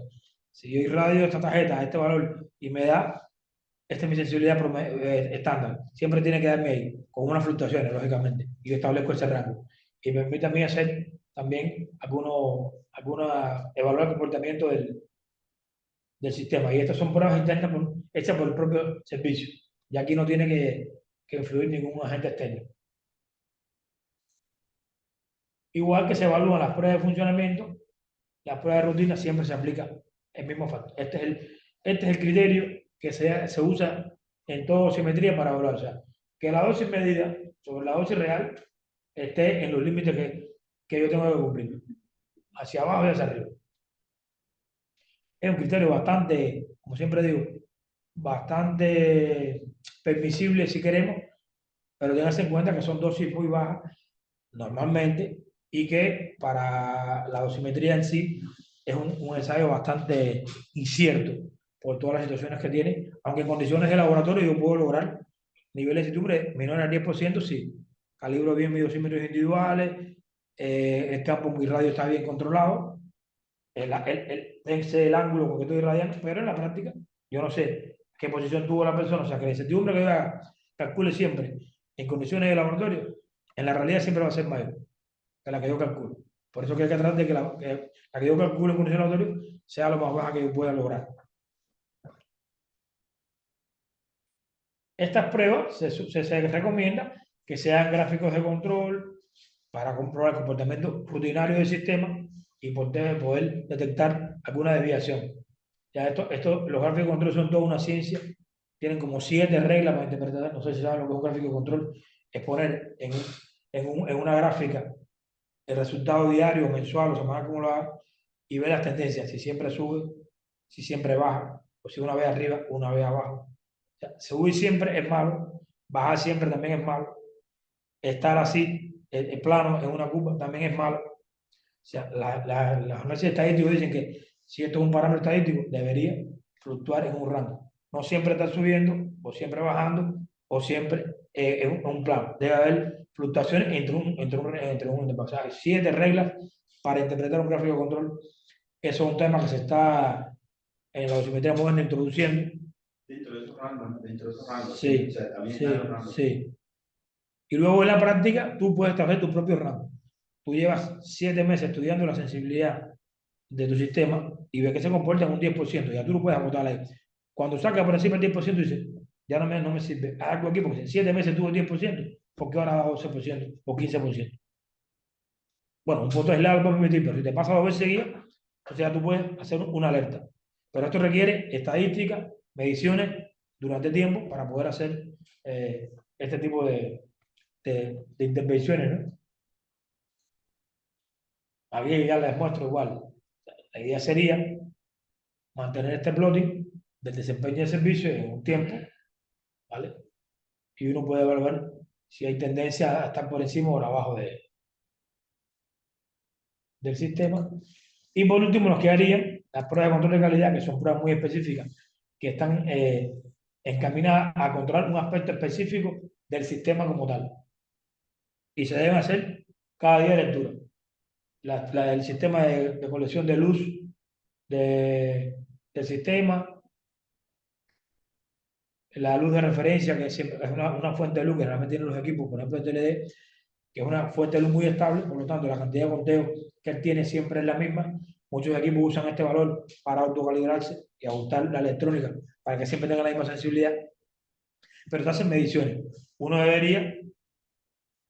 si yo irradio esta tarjeta a este valor y me da, esta es mi sensibilidad estándar. Siempre tiene que darme ahí, con unas fluctuaciones, lógicamente. Y yo establezco ese rango. Y me permite a mí hacer también evaluar el comportamiento del sistema. Y estas son pruebas internas hechas por el propio servicio. Y aquí no tiene que influir ningún agente externo. Igual que se evalúan las pruebas de funcionamiento, las pruebas de rutina siempre se aplica el mismo factor. Este es el criterio que se usa en toda simetría para evaluar. O sea, que la dosis medida sobre la dosis real esté en los límites que yo tengo que cumplir, hacia abajo y hacia arriba. Es un criterio bastante, como siempre digo, bastante permisible si queremos, pero tenganse en cuenta que son dosis muy bajas normalmente y que para la dosimetría en sí es un ensayo bastante incierto por todas las situaciones que tiene, aunque en condiciones de laboratorio yo puedo lograr niveles de certidumbre menores al 10% si calibro bien mis dosímetros individuales, el campo muy radio está bien controlado, el ángulo con que estoy irradiando, pero en la práctica yo no sé qué posición tuvo la persona, o sea que la certidumbre que yo calcule siempre en condiciones de laboratorio, en la realidad siempre va a ser mayor que la que yo calculo. Por eso que hay que tratar de que la que yo calculo en condiciones de laboratorio sea lo más baja que yo pueda lograr. Estas pruebas se recomienda que sean gráficos de control para comprobar el comportamiento rutinario del sistema y poder detectar alguna desviación. Ya los gráficos de control son toda una ciencia, tienen como 7 reglas para interpretar. No sé si saben lo que es un gráfico de control, es poner en una gráfica el resultado diario, mensual o semanal como lo haga y ver las tendencias, si siempre sube, si siempre baja, o si una vez arriba, una vez abajo. O sea, subir siempre es malo, bajar siempre también es malo, estar así, el plano en una curva también es malo. O sea, las análisis estadísticos dicen que si esto es un parámetro estadístico, debería fluctuar en un rango. No siempre está subiendo, o siempre bajando, o siempre en un plano. Debe haber fluctuaciones entre un o sea, hay 7 reglas para interpretar un gráfico de control. Eso es un tema que se está en la dosimetría moderna introduciendo. Dentro de esos rangos. Sí, o sea, también sí, sí. Y luego en la práctica tú puedes establecer tu propio rango. Tú llevas 7 meses estudiando la sensibilidad de tu sistema y ves que se comporta en un 10%, ya tú lo puedes acotar ahí. Cuando saca por encima del 10%, dices, ya no me sirve. Haz algo aquí, porque en 7 meses tuvo el 10%, ¿por qué ahora da 12% o 15%? Bueno, un punto aislado lo puedes permitir, pero si te pasa 2 veces seguidas, entonces ya tú puedes hacer una alerta. Pero esto requiere estadística, mediciones durante tiempo para poder hacer este tipo de intervenciones, ¿no? Aquí ya les muestro igual. La idea sería mantener este plotting del desempeño del servicio en un tiempo, ¿vale? Y uno puede evaluar si hay tendencia a estar por encima o por abajo del sistema. Y por último nos quedarían las pruebas de control de calidad, que son pruebas muy específicas, que están encaminadas a controlar un aspecto específico del sistema como tal. Y se deben hacer cada día de lectura. La del sistema de colección de luz del sistema, la luz de referencia, que siempre es una fuente de luz que realmente tienen los equipos, por ejemplo el TLD, que es una fuente de luz muy estable, por lo tanto la cantidad de conteo que él tiene siempre es la misma. Muchos equipos usan este valor para autocalibrarse y ajustar la electrónica para que siempre tenga la misma sensibilidad, pero se hacen mediciones. Uno debería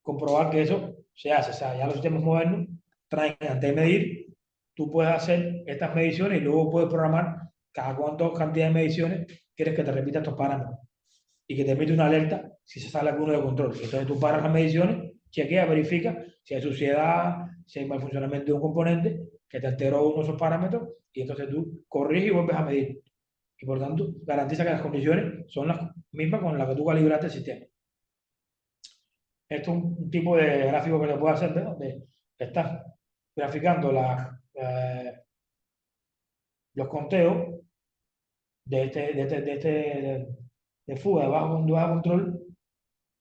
comprobar que eso se hace. O sea, ya los sistemas modernos traen, antes de medir, tú puedes hacer estas mediciones y luego puedes programar cada cuánto cantidad de mediciones quieres que te repita estos parámetros y que te emite una alerta si se sale alguno de control. Entonces tú paras las mediciones, chequea, verifica si hay suciedad, si hay mal funcionamiento de un componente que te alteró uno de esos parámetros y entonces tú corriges y vuelves a medir. Y por tanto, garantiza que las condiciones son las mismas con las que tú calibraste el sistema. Esto es un tipo de gráfico que se puede hacer, donde estás graficando los conteos de fuga de bajo control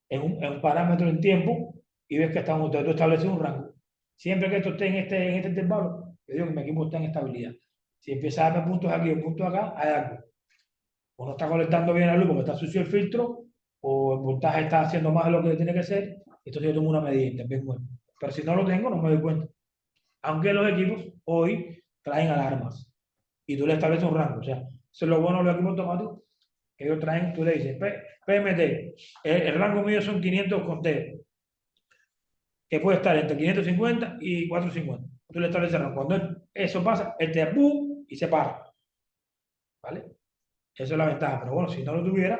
en un parámetro en tiempo y ves que tú estableces un rango. Siempre que esto esté en este intervalo, yo digo que mi equipo está en estabilidad. Si empieza a darme puntos aquí o puntos acá, hay algo. O no está colectando bien la luz porque está sucio el filtro, o el voltaje está haciendo más de lo que tiene que ser, entonces yo tomo una medida y también bueno. Pero si no lo tengo, no me doy cuenta. Aunque los equipos hoy traen alarmas y tú le estableces un rango. O sea, eso es lo bueno de los equipos automáticos, que ellos traen, tú le dices, PMT, el rango mío son 500 conteos, que puede estar entre 550 y 450. Tú le estableces el rango. Cuando eso pasa, él te ¡pum! Y se para. ¿Vale? Esa es la ventaja. Pero bueno, si no lo tuviera,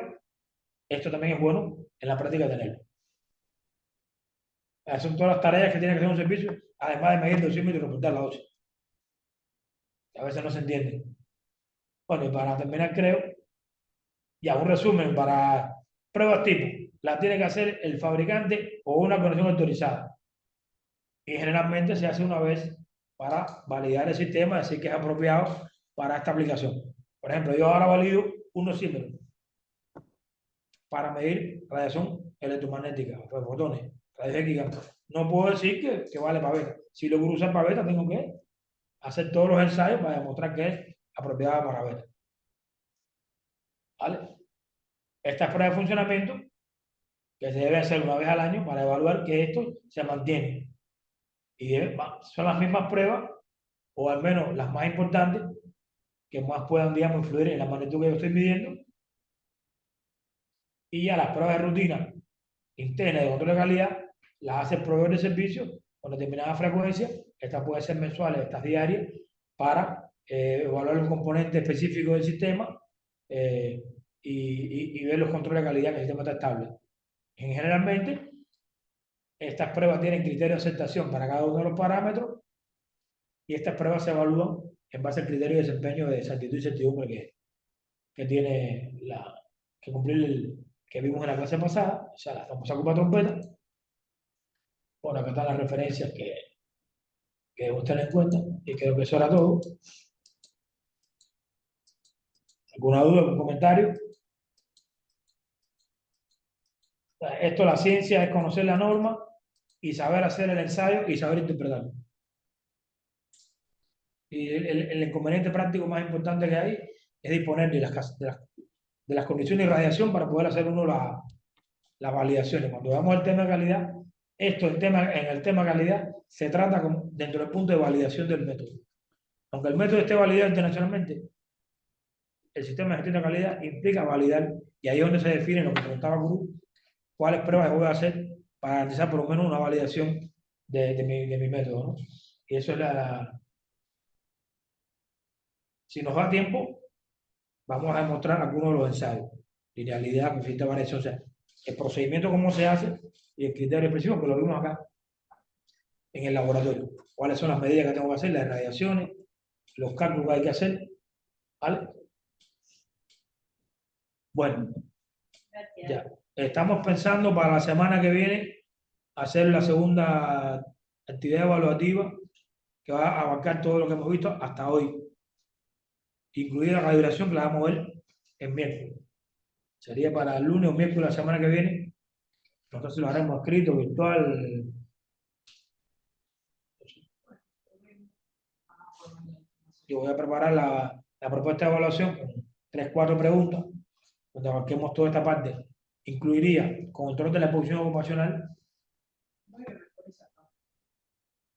esto también es bueno en la práctica tenerlo. Esas son todas las tareas que tiene que hacer un servicio, además de medir dosímetro y reportar la dosis. A veces no se entiende. Bueno, y para terminar, creo, ya un resumen para pruebas tipo, la tiene que hacer el fabricante o una conexión autorizada. Y generalmente se hace una vez para validar el sistema, decir que es apropiado para esta aplicación. Por ejemplo, yo ahora valido un osímetro para medir radiación electromagnética, pues fotones, rayos X. No puedo decir que vale para beta. Si lo quiero usar para beta, tengo que hacer todos los ensayos para demostrar que es apropiada para beta. ¿Vale? Estas pruebas de funcionamiento que se debe hacer una vez al año para evaluar que esto se mantiene. Y son las mismas pruebas, o al menos las más importantes, que más puedan, digamos, influir en la magnitud que yo estoy midiendo. Y ya las pruebas de rutina interna de control de calidad las hace el proveedor de servicio con determinada frecuencia. Estas pueden ser mensuales, estas diarias, para evaluar los componentes específicos del sistema y ver los controles de calidad que el sistema está estable. Generalmente, estas pruebas tienen criterios de aceptación para cada uno de los parámetros y estas pruebas se evalúan en base al criterio de desempeño de exactitud y certidumbre que tiene que cumplir que vimos en la clase pasada, o sea, la famosa curva trompeta. Bueno, acá están las referencias que debemos tener en cuenta y creo que eso era todo. ¿Alguna duda, algún comentario? Esto, la ciencia es conocer la norma y saber hacer el ensayo y saber interpretarlo. Y el inconveniente práctico más importante que hay es disponer de las condiciones de radiación para poder hacer uno las validaciones. Cuando vamos al tema de calidad, esto en el tema de calidad se trata dentro del punto de validación del método. Aunque el método esté validado internacionalmente, el sistema de gestión de calidad implica validar, y ahí es donde se define lo que preguntaba Guru, cuáles pruebas voy a hacer para garantizar por lo menos una validación de mi método, ¿no? Y eso es si nos da tiempo, vamos a demostrar algunos de los ensayos. Linealidad, coeficiente de variación, o sea, el procedimiento, cómo se hace y el criterio específico, que lo vimos acá en el laboratorio. Cuáles son las medidas que tengo que hacer, las radiaciones, los cálculos que hay que hacer. ¿Vale? Bueno, Gracias. ya. Estamos pensando para la semana que viene hacer la segunda actividad evaluativa que va a abarcar todo lo que hemos visto hasta hoy, incluida la calibración que la vamos a ver el miércoles. Sería para el lunes o miércoles la semana que viene. Nosotros lo haremos escrito, virtual. Yo voy a preparar la propuesta de evaluación con 3-4 preguntas, donde abarquemos toda esta parte. Incluiría control de la exposición ocupacional.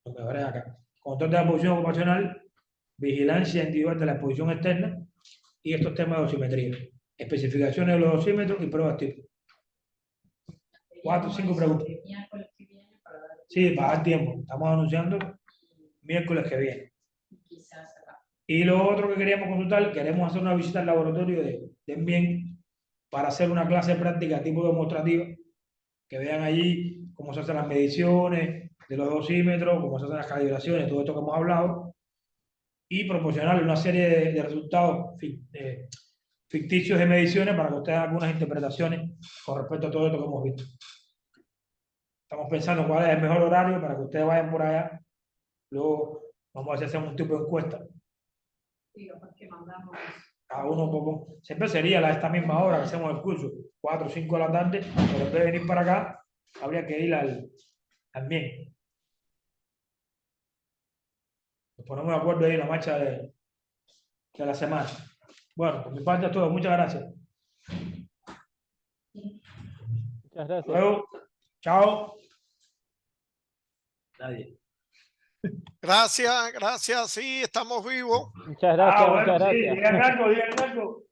Lo mejor es acá. Control de la exposición ocupacional, vigilancia individual de la exposición externa y estos temas de dosimetría. Especificaciones de los dosímetros y pruebas tipo. 4 o 5 preguntas. Sí, va a dar tiempo. Estamos anunciando miércoles que viene. Quizás acá. Y lo otro que queríamos consultar, queremos hacer una visita al laboratorio de bien para hacer una clase práctica tipo demostrativa, que vean allí cómo se hacen las mediciones de los dosímetros, cómo se hacen las calibraciones, todo esto que hemos hablado, y proporcionarle una serie de resultados ficticios de mediciones para que ustedes hagan algunas interpretaciones con respecto a todo esto que hemos visto. Estamos pensando cuál es el mejor horario para que ustedes vayan por allá. Luego vamos a ver si hacemos un tipo de encuesta. Sí, capaz que mandamos. Cada uno poco. Siempre sería a esta misma hora que hacemos el curso, 4 o 5 de la tarde, pero en vez de venir para acá, habría que ir al bien. Nos ponemos de acuerdo ahí en la marcha de la semana. Bueno, por mi parte es todo. Muchas gracias. Muchas Hasta gracias. luego. Chao. Nadie. Gracias, gracias. Sí, estamos vivos. Muchas gracias, Bueno, muchas sí, gracias. digan algo, digan algo.